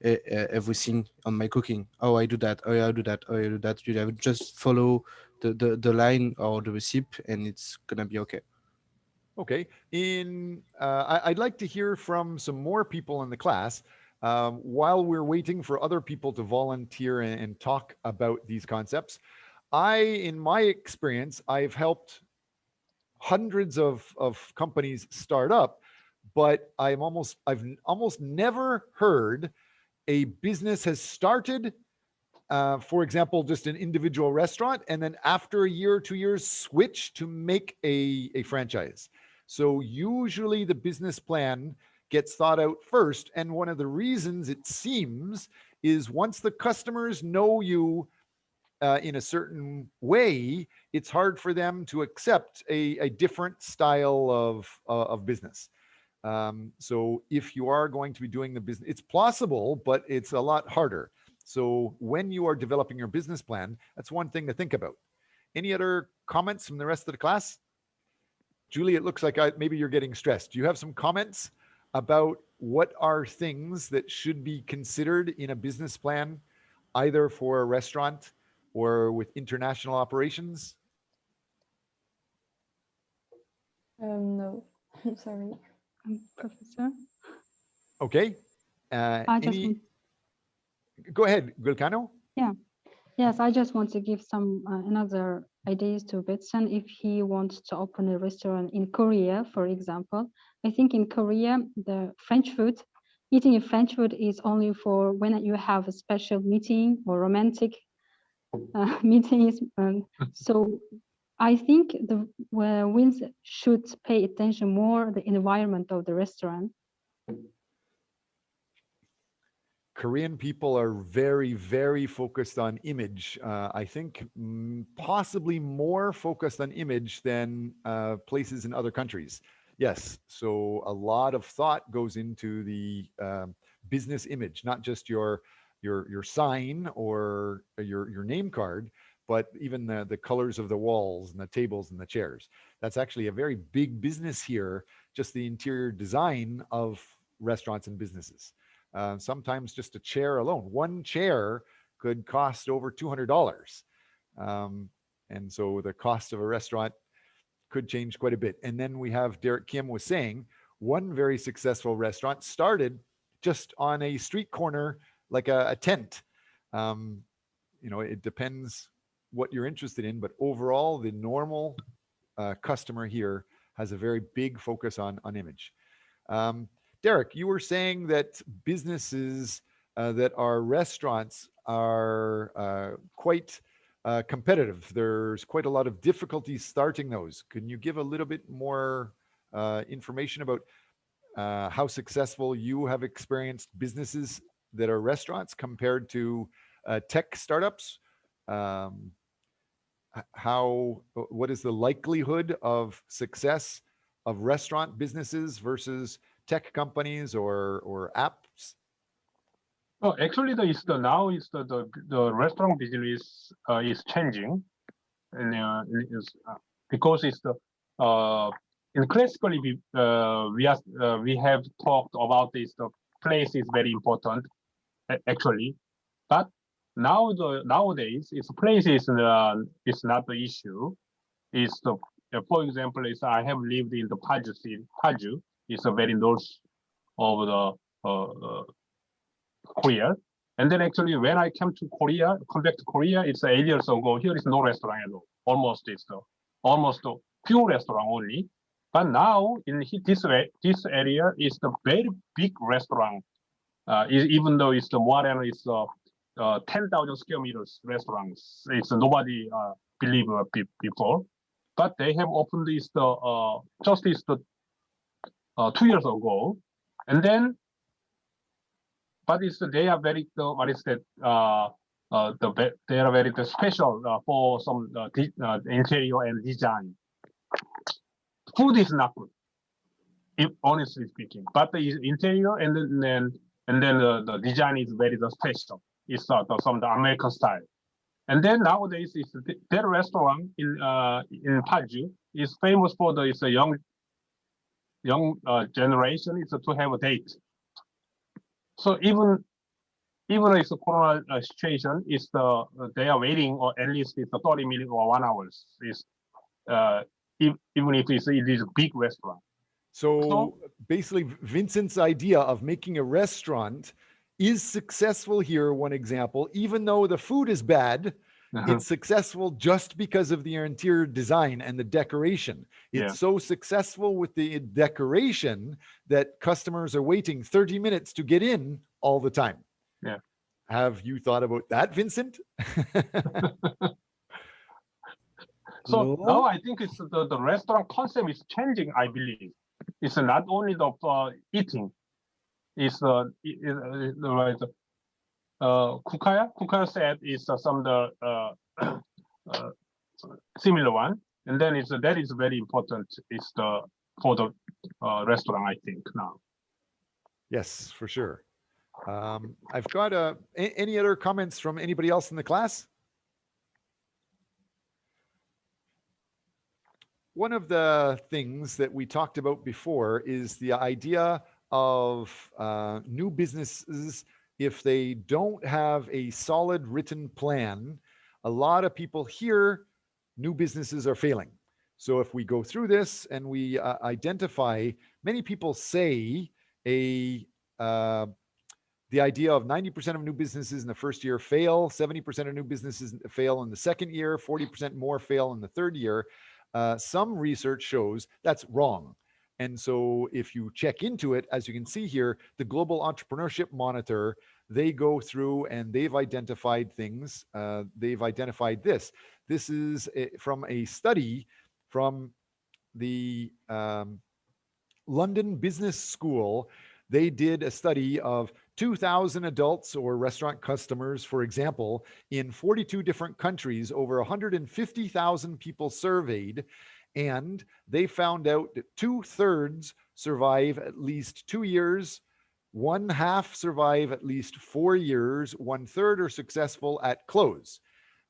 everything on my cooking. Oh, I do that. Oh, yeah, I do that. Oh, I do that. You have just follow the line or the recipe, and it's gonna be okay. Okay. I'd like to hear from some more people in the class while we're waiting for other people to volunteer and talk about these concepts. In my experience, I've helped hundreds of companies start up, but I've almost never heard a business has started, for example, just an individual restaurant, and then after a year or 2 years, switch to make a franchise. So usually the business plan gets thought out first. And one of the reasons it seems is once the customers know you in a certain way, it's hard for them to accept a different style of business. So if you are going to be doing the business, it's possible, but it's a lot harder. So when you are developing your business plan, that's one thing to think about. Any other comments from the rest of the class? Julie, it looks like maybe you're getting stressed. Do you have some comments about what are things that should be considered in a business plan, either for a restaurant or with international operations? No, sorry. Professor? Okay. Go ahead, Gulcano. Yeah. Yes, I just want to give some another ideas to Betson if he wants to open a restaurant in Korea, for example. I think in Korea, the French food, eating a French food is only for when you have a special meeting or romantic meetings. So I think the Wins should pay attention more the environment of the restaurant. Korean people are very, very focused on image. I think possibly more focused on image than places in other countries. Yes, so a lot of thought goes into the business image, not just your sign or your name card, but even the colors of the walls and the tables and the chairs. That's actually a very big business here, just the interior design of restaurants and businesses. Sometimes just a chair alone, one chair could cost over $200. And so the cost of a restaurant could change quite a bit. And then we have Derek Kim was saying, one very successful restaurant started just on a street corner, like a tent. It depends what you're interested in, but overall, the normal customer here has a very big focus on image. Derek, you were saying that businesses that are restaurants are quite competitive. There's quite a lot of difficulty starting those. Can you give a little bit more information about how successful you have experienced businesses that are restaurants compared to tech startups? What is the likelihood of success of restaurant businesses versus tech companies or apps? Oh, actually, the restaurant business is changing, and because it's in classically we have talked about this. The place is very important, actually, but nowadays it's place is not the issue. It's the for example, I have lived in the Paju city. Paju is a very north of the Korea. And then actually when I come back to Korea, it's 8 years ago. Here is no restaurant at all. Almost a few restaurant only. But now in this area is the very big restaurant. Even though it's the more than 10,000 square meters restaurants. It's nobody believe before, but they have opened this just 2 years ago, and then. But they are very they are very special for some interior and design. Food is not good, if honestly speaking. But the interior and then the design is very special. It's some the American style. And then nowadays, their restaurant in Paju is famous for it's a young generation. It's to have a date. So even it's a corona situation, they are waiting or at least it's 30 minutes or 1 hour. Even if it is a big restaurant. So basically, Vincent's idea of making a restaurant is successful here. One example, even though the food is bad, it's successful just because of the interior design and the decoration. It's so successful with the decoration that customers are waiting 30 minutes to get in all the time. Yeah. Have you thought about that, Vincent? So now I think it's the restaurant concept is changing, I believe. It's not only the eating. It's Kukaya said is some similar one, and then that is very important. It's for the restaurant, I think now. Yes, for sure. I've got any other comments from anybody else in the class? One of the things that we talked about before is the idea of new businesses. If they don't have a solid written plan, a lot of people here, new businesses are failing. So if we go through this and we identify, many people say the idea of 90% of new businesses in the first year fail, 70% of new businesses fail in the second year, 40% more fail in the third year. Some research shows that's wrong. And so if you check into it, as you can see here, the Global Entrepreneurship Monitor, they go through and they've identified things. They've identified this. This is from a study from the London Business School. They did a study of 2,000 adults or restaurant customers, for example, in 42 different countries, over 150,000 people surveyed, and they found out that 2/3 survive at least 2 years, 1/2 survive at least 4 years, 1/3 are successful at close.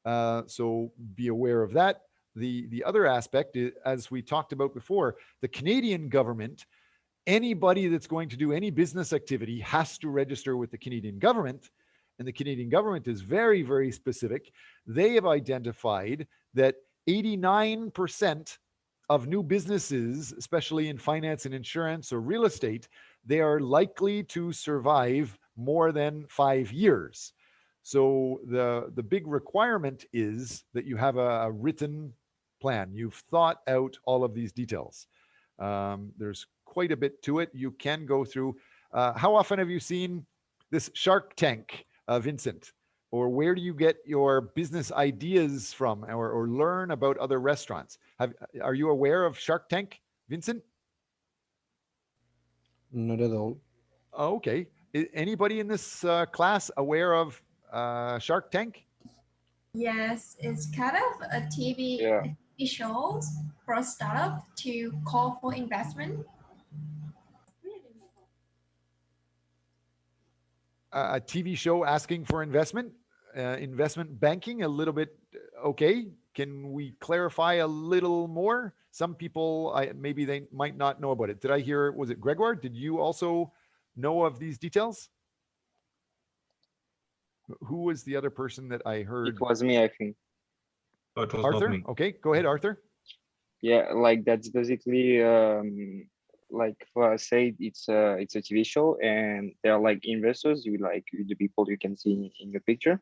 So be aware of that. The other aspect, as we talked about before, the Canadian government, anybody that's going to do any business activity has to register with the Canadian government. and the Canadian government is very, very specific. They have identified that 89% of new businesses, especially in finance and insurance or real estate, they are likely to survive more than 5 years. So the big requirement is that you have a written plan. You've thought out all of these details. There's quite a bit to it. You can go through. How often have you seen this Shark Tank, Vincent? Or where do you get your business ideas from, or learn about other restaurants? Are you aware of Shark Tank, Vincent? Not at all. Oh, okay. Anybody in this class aware of Shark Tank? Yes, it's kind of a TV show for a startup to call for investment. A TV show asking for investment, investment banking, a little bit. Okay. Can we clarify a little more? Some people, maybe they might not know about it. Did I hear, was it Gregoire? Did you also know of these details? Who was the other person that I heard? It was me, I think. Oh, it was Arthur? not me. Okay, go ahead, Arthur. Yeah, like that's basically like for I said, it's a TV show, and they're like investors, you like the people you can see in the picture,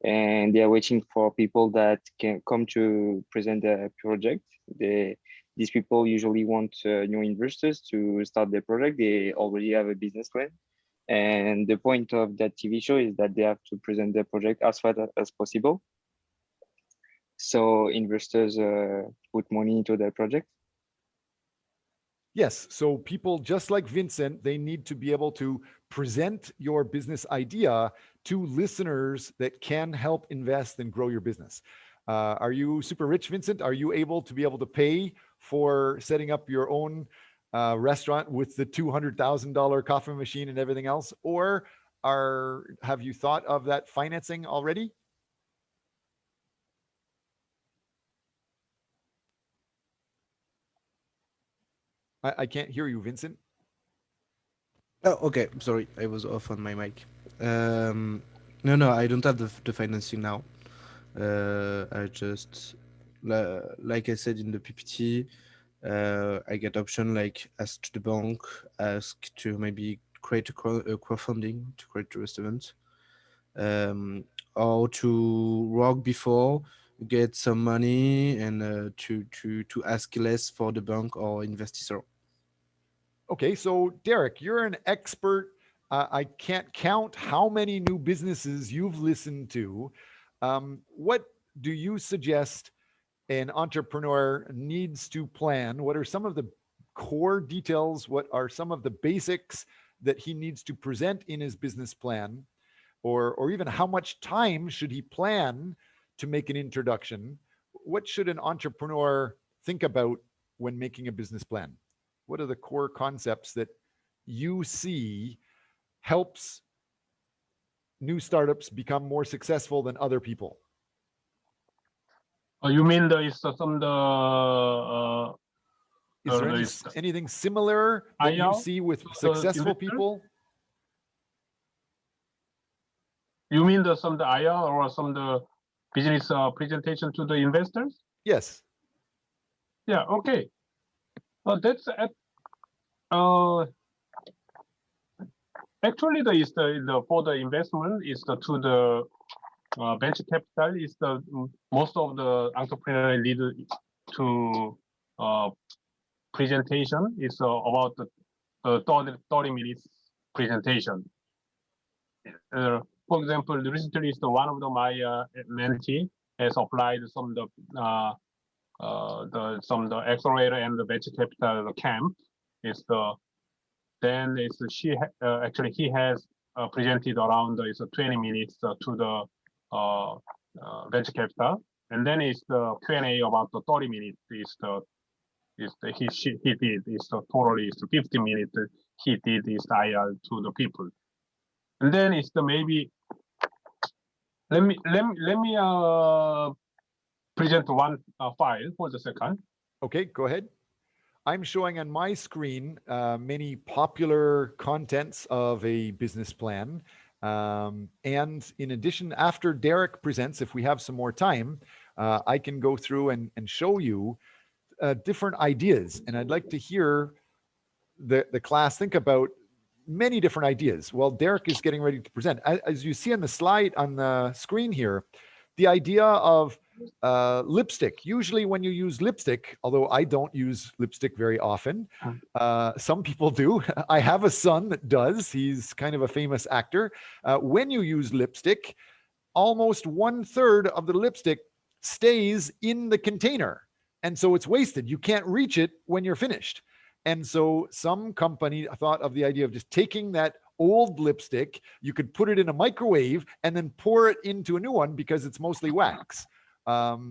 and they are waiting for people that can come to present their project. These people usually want new investors to start their project. They already have a business plan, and the point of that TV show is that they have to present their project as fast as possible. So investors put money into their project. Yes. So people just like Vincent, they need to be able to present your business idea to listeners that can help invest and grow your business. Are you super rich, Vincent? Are you able to pay for setting up your own restaurant with the $200,000 coffee machine and everything else? Or have you thought of that financing already? I can't hear you, Vincent. Oh, okay. Sorry, I was off on my mic. No, I don't have the financing now. I just, like I said in the PPT, I get option like ask to the bank, ask to maybe create a crowdfunding to create a restaurant, or to work before, get some money, and to ask less for the bank or investor. Okay, so Derek, you're an expert. I can't count how many new businesses you've listened to. What do you suggest an entrepreneur needs to plan? What are some of the core details? What are some of the basics that he needs to present in his business plan? Or even how much time should he plan to make an introduction? What should an entrepreneur think about when making a business plan? What are the core concepts that you see helps new startups become more successful than other people? You mean there is is there anything similar that you see with successful people? You mean some the IR or some the business presentation to the investors? Yes. Yeah. Okay. That's actually the for the investment is to the venture capital is the most of the entrepreneur need to presentation is about the 30 minutes presentation. For example, recently is one of my mentee has applied some the accelerator and the venture capital camp. Is then actually he has presented around 20 minutes to the venture capital, and then is the Q&A about the 30 minutes. He did is the totally is 50 minutes. He did is IR to the people, and then it's the maybe. Let me present one file for the second. Okay, go ahead. I'm showing on my screen many popular contents of a business plan. And in addition, after Derek presents, if we have some more time, I can go through and show you different ideas. And I'd like to hear the class think about many different ideas. Well, Derek is getting ready to present. As you see on the slide on the screen here, the idea of lipstick. Usually when you use lipstick, although I don't use lipstick very often, some people do. I have a son that does. He's kind of a famous actor. When you use lipstick, almost 1/3 of the lipstick stays in the container. And so it's wasted. You can't reach it when you're finished. And so some company thought of the idea of just taking that old lipstick, you could put it in a microwave and then pour it into a new one because it's mostly wax.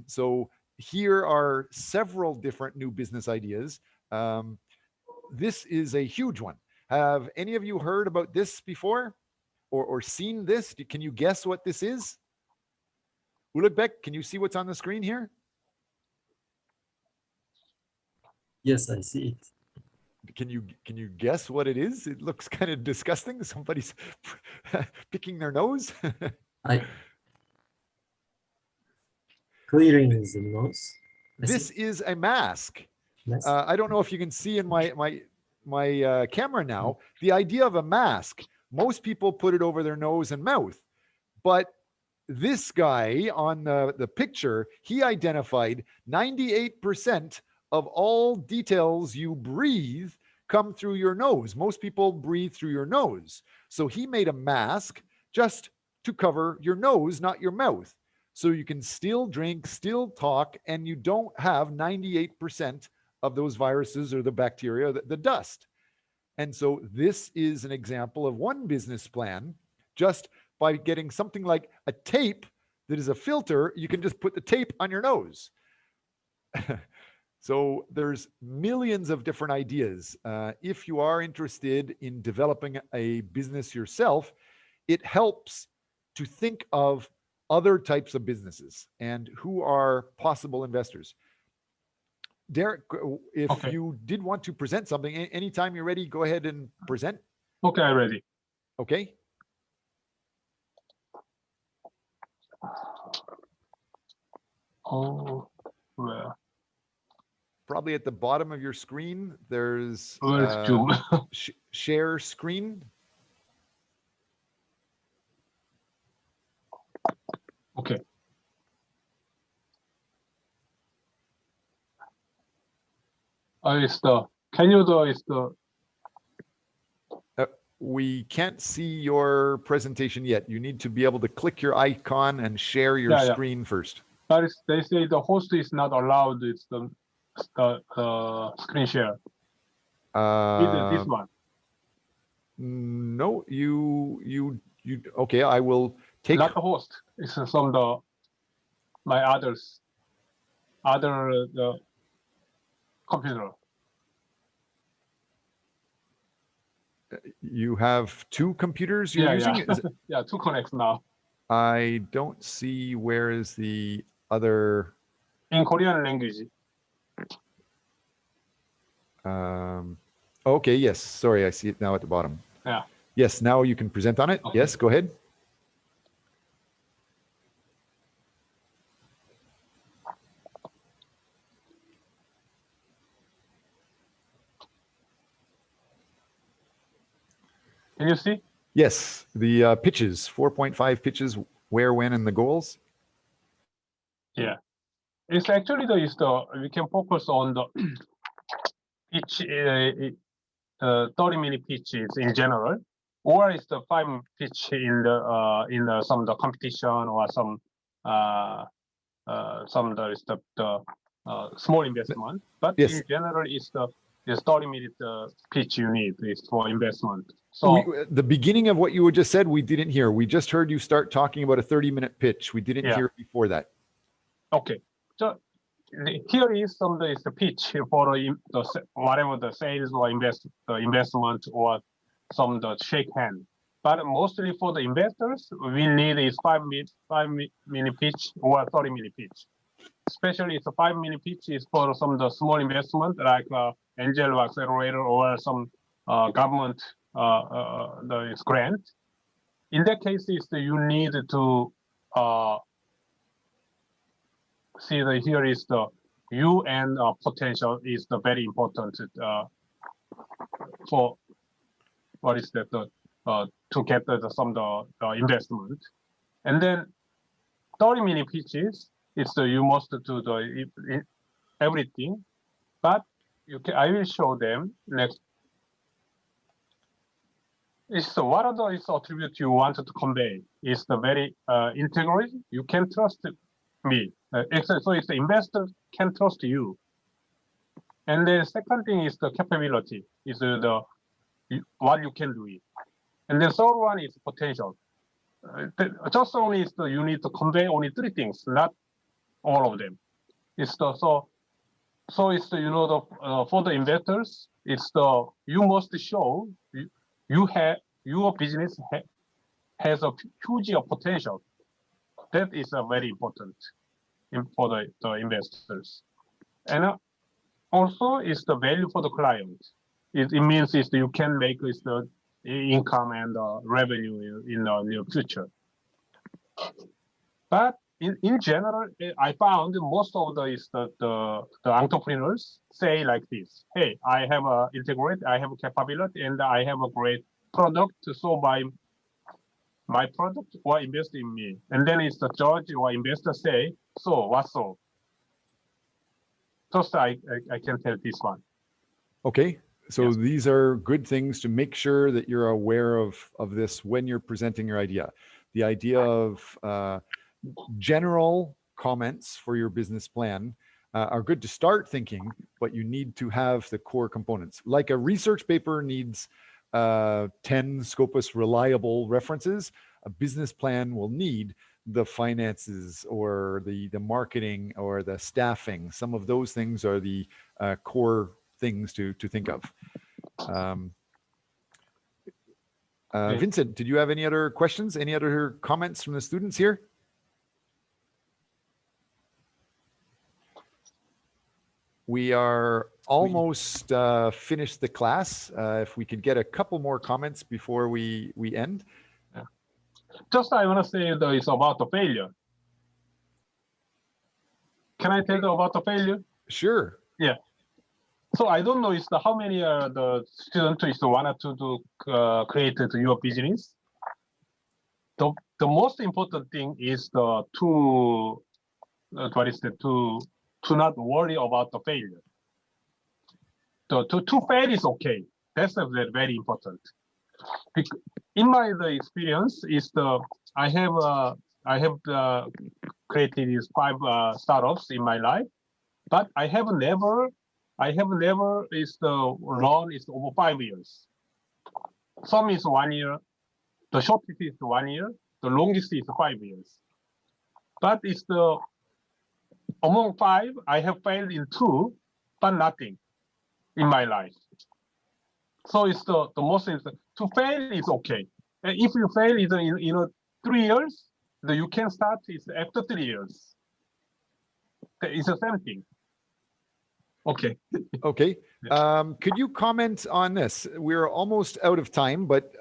So here are several different new business ideas. This is a huge one. Have any of you heard about this before or seen this? Can you guess what this is? Ulugbeck, can you see what's on the screen here? Yes, I see it. Can you guess what it is? It looks kind of disgusting. Somebody's picking their nose. Clearing the nose. This is a mask. Yes. I don't know if you can see in my camera now. The idea of a mask. Most people put it over their nose and mouth, but this guy on the picture, he identified 98% of all details you breathe come through your nose. Most people breathe through your nose. So he made a mask just to cover your nose, not your mouth. So you can still drink, still talk, and you don't have 98% of those viruses or the bacteria, the dust. And so this is an example of one business plan. Just by getting something like a tape that is a filter, you can just put the tape on your nose. So there's millions of different ideas. If you are interested in developing a business yourself, it helps to think of other types of businesses and who are possible investors. Derek, if you did want to present something, anytime you're ready, go ahead and present. Okay, I'm ready. Okay. Oh, well. Probably at the bottom of your screen, there's share screen. Okay. Can you do we can't see your presentation yet. You need to be able to click your icon and share your screen first. But they say the host is not allowed. It's the screen share. This one. No, you. Okay, I will take. Not the host. It's from my other computer. You have two computers you're using? Yeah. Yeah, two connects now. I don't see where is the other. In Korean language. Okay, yes. Sorry, I see it now at the bottom. Yeah. Yes, now you can present on it. Okay. Yes, go ahead. Can you see? Yes, the pitches, 4.5 pitches, where, when, and the goals. Yeah, it's actually we can focus on the pitch, 30-minute pitches in general, or it's the 5 pitch in some of the competition or some small investment. But yes. In general, it's the 30-minute pitch you need is for investment. So the beginning of what you just said, we didn't hear. We just heard you start talking about a 30-minute pitch. We didn't hear before that. Okay, so here is the pitch for whatever the sales or investment or the shake hand. But mostly for the investors, we need is 5-minute pitch or 30-minute pitch. Especially it's a 5-minute pitch is for some of the small investment like angel accelerator or some government grant. in that case, is you need to see that here is the you and potential is the very important for what is that to get some investment, and then 30-minute pitches. It's you must do the everything, but you can. I will show them next. It's what are the attributes you want to convey? It's the very integrity. You can trust me. So it's the investor can trust you. And the second thing is the capability. Is the what you can do it. And the third one is potential. Just only is you need to convey only 3 things, not all of them. It's the so it's the for the investors, it's the you must show you have your business has a huge potential. That is very important for the investors, and also is the value for the client. It means is you can make is the income and revenue in the near future. But in general, I found most of the entrepreneurs say like this: hey, I have a integrate, I have a capability, and I have a great product. So my product will invest in me. And then it's the judge or investor say, so what so? Just I can tell this one. Okay. So these are good things to make sure that you're aware of this when you're presenting your idea. The idea of general comments for your business plan are good to start thinking, but you need to have the core components. Like a research paper needs 10 Scopus reliable references, a business plan will need the finances or the marketing or the staffing. Some of those things are the core things to think of. Vincent, did you have any other questions? Any other comments from the students here? We are almost finished the class. If we could get a couple more comments before we end. Just I want to say that it's about the failure. Can I tell you about the failure? Sure. Yeah. So I don't know is how many the students is wanted to do create your business. The most important thing is to not worry about the failure. To fail is okay. That's very important. In my experience, is I have created these 5 startups in my life, but I have never is run is over 5 years. Some is 1 year, the shortest is 1 year, the longest is 5 years. But it's among 5, I have failed in 2, but nothing in my life. So it's the most to fail is okay. And if you fail in 3 years, you can start is after 3 years. It's the same thing. Okay. Okay. Could you comment on this? We're almost out of time, but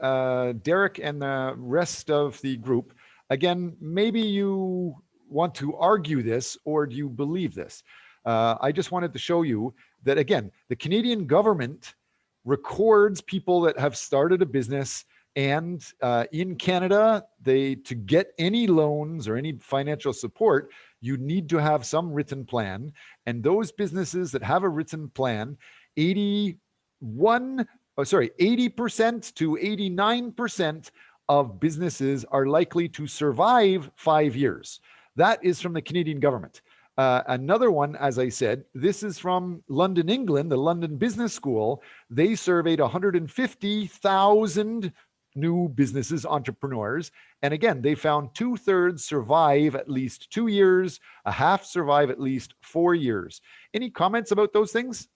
Derek and the rest of the group, again, maybe you want to argue this or do you believe this? I just wanted to show you that, again, the Canadian government records people that have started a business, and in Canada, to get any loans or any financial support, you need to have some written plan. And those businesses that have a written plan, 80% to 89% of businesses are likely to survive 5 years. That is from the Canadian government. Another one, as I said, this is from London, England, the London Business School. They surveyed 150,000 new businesses, entrepreneurs. And again, they found 2/3 survive at least 2 years, a half survive at least 4 years. Any comments about those things?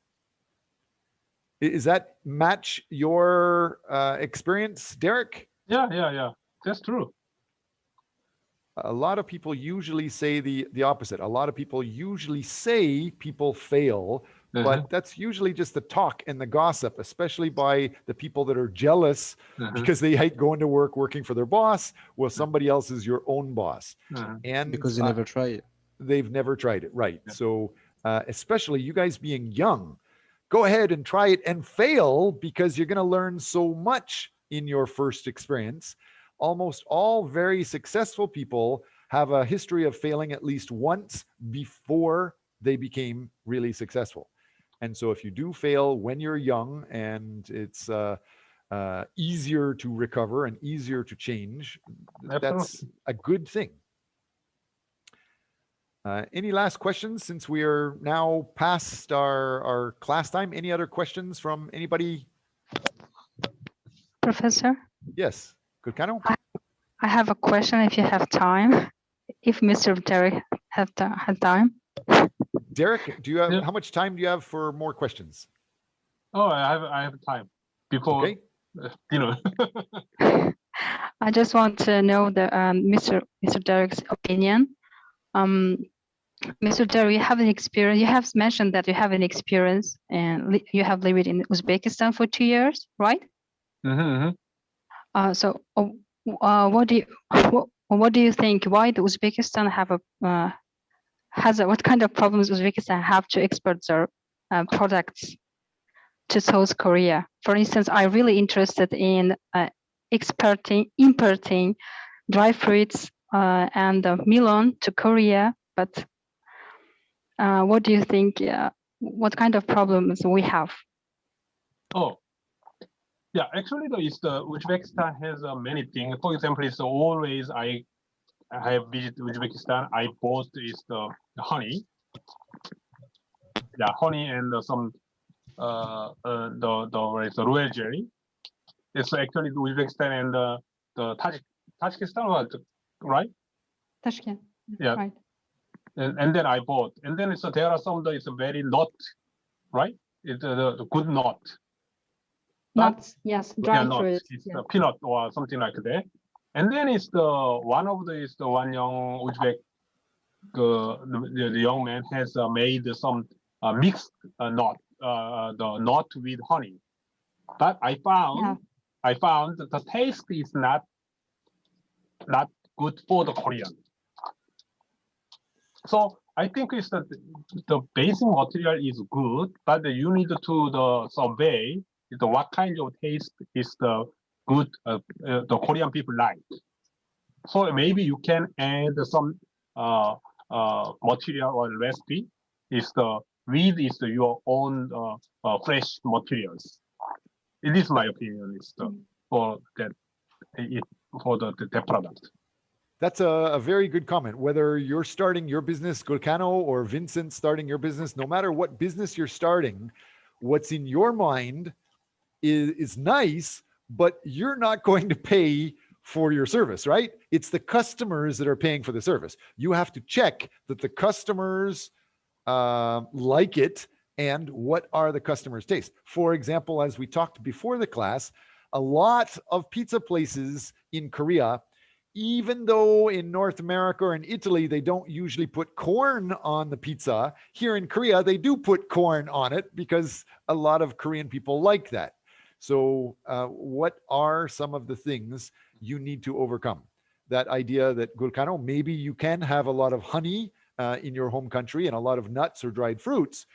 Is that match your experience, Derek? Yeah. That's true. A lot of people usually say the opposite. A lot of people usually say people fail but that's usually just the talk and the gossip, especially by the people that are jealous because they hate going to work, working for their boss. Well, somebody else is your own boss. And because you never try it. They've never tried it, right? So especially you guys being young, go ahead and try it and fail, because you're going to learn so much in your first experience. Almost all very successful people have a history of failing at least once before they became really successful. And so if you do fail when you're young, and it's easier to recover and easier to change, that's a good thing. Any last questions, since we are now past our class time? Any other questions from anybody? Professor? Yes, Kulkano? I have a question if you have time. If Mr. Derek had time. Derek, do you have how much time do you have for more questions? Oh, I have time before dinner. I just want to know the Mr. Derek's opinion. Mr. Derek, you have an experience. You have mentioned that you have an experience, and you have lived in Uzbekistan for 2 years, right? So, what do you think? Why the Uzbekistan have what kind of problems Uzbekistan have to export their products to South Korea? For instance, I'm really interested in importing dry fruits and melon to Korea, but what do you think? What kind of problems we have? Oh, yeah. Actually, the Uzbekistan has many things. For example, it's always I have visited Uzbekistan. I bought is the honey. Yeah, honey and some the royal jelly. It's actually the Uzbekistan and the Tajikistan, right? Tashkent. Yeah. Right. And then I bought, and then there are some it's a very nut, right? It's the good nut. Nuts, yes, dry fruit. It's a peanut or something like that. And then it's one young Uzbek, the young man has made some mixed nut, the nut with honey. But I found the taste is not good for the Korean. So I think it's that the basic material is good, but you need to survey what kind of taste is the good the Korean people like. So maybe you can add some material or recipe. Your own fresh materials. It is my opinion. For the product. That's a very good comment. Whether you're starting your business, Gulkano, or Vincent starting your business, no matter what business you're starting, what's in your mind is nice, but you're not going to pay for your service, right? It's the customers that are paying for the service. You have to check that the customers like it, and what are the customers' tastes. For example, as we talked before the class, a lot of pizza places in Korea, even though in North America or in Italy, they don't usually put corn on the pizza, here in Korea, they do put corn on it because a lot of Korean people like that. So what are some of the things you need to overcome? That idea that, Gulkano, maybe you can have a lot of honey in your home country and a lot of nuts or dried fruits.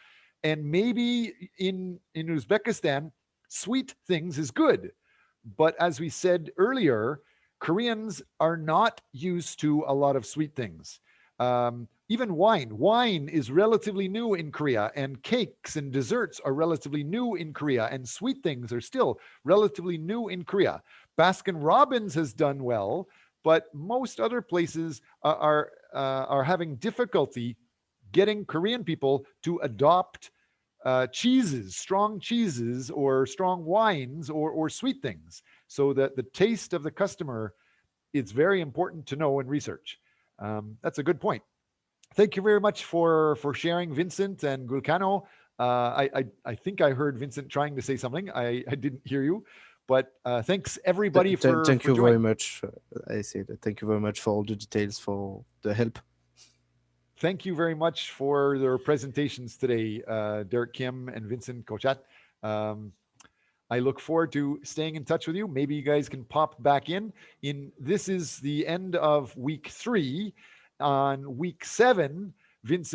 And maybe in Uzbekistan, sweet things is good. But as we said earlier, Koreans are not used to a lot of sweet things. Even wine. Wine is relatively new in Korea, and cakes and desserts are relatively new in Korea, and sweet things are still relatively new in Korea. Baskin Robbins has done well, but most other places are having difficulty getting Korean people to adopt cheeses, strong cheeses, or strong wines, or sweet things, so that the taste of the customer, it's very important to know and research. That's a good point. Thank you very much for sharing, Vincent and Gulkano. I think I heard Vincent trying to say something. I didn't hear you, but thanks everybody for thank you joining. very much. I said thank you very much for all the details, for the help. thank you very much for their presentations today, Derek Kim and Vincent Kochat. I look forward to staying in touch with you. Maybe you guys can pop back in. This is the end of week 3. On week 7, Vincent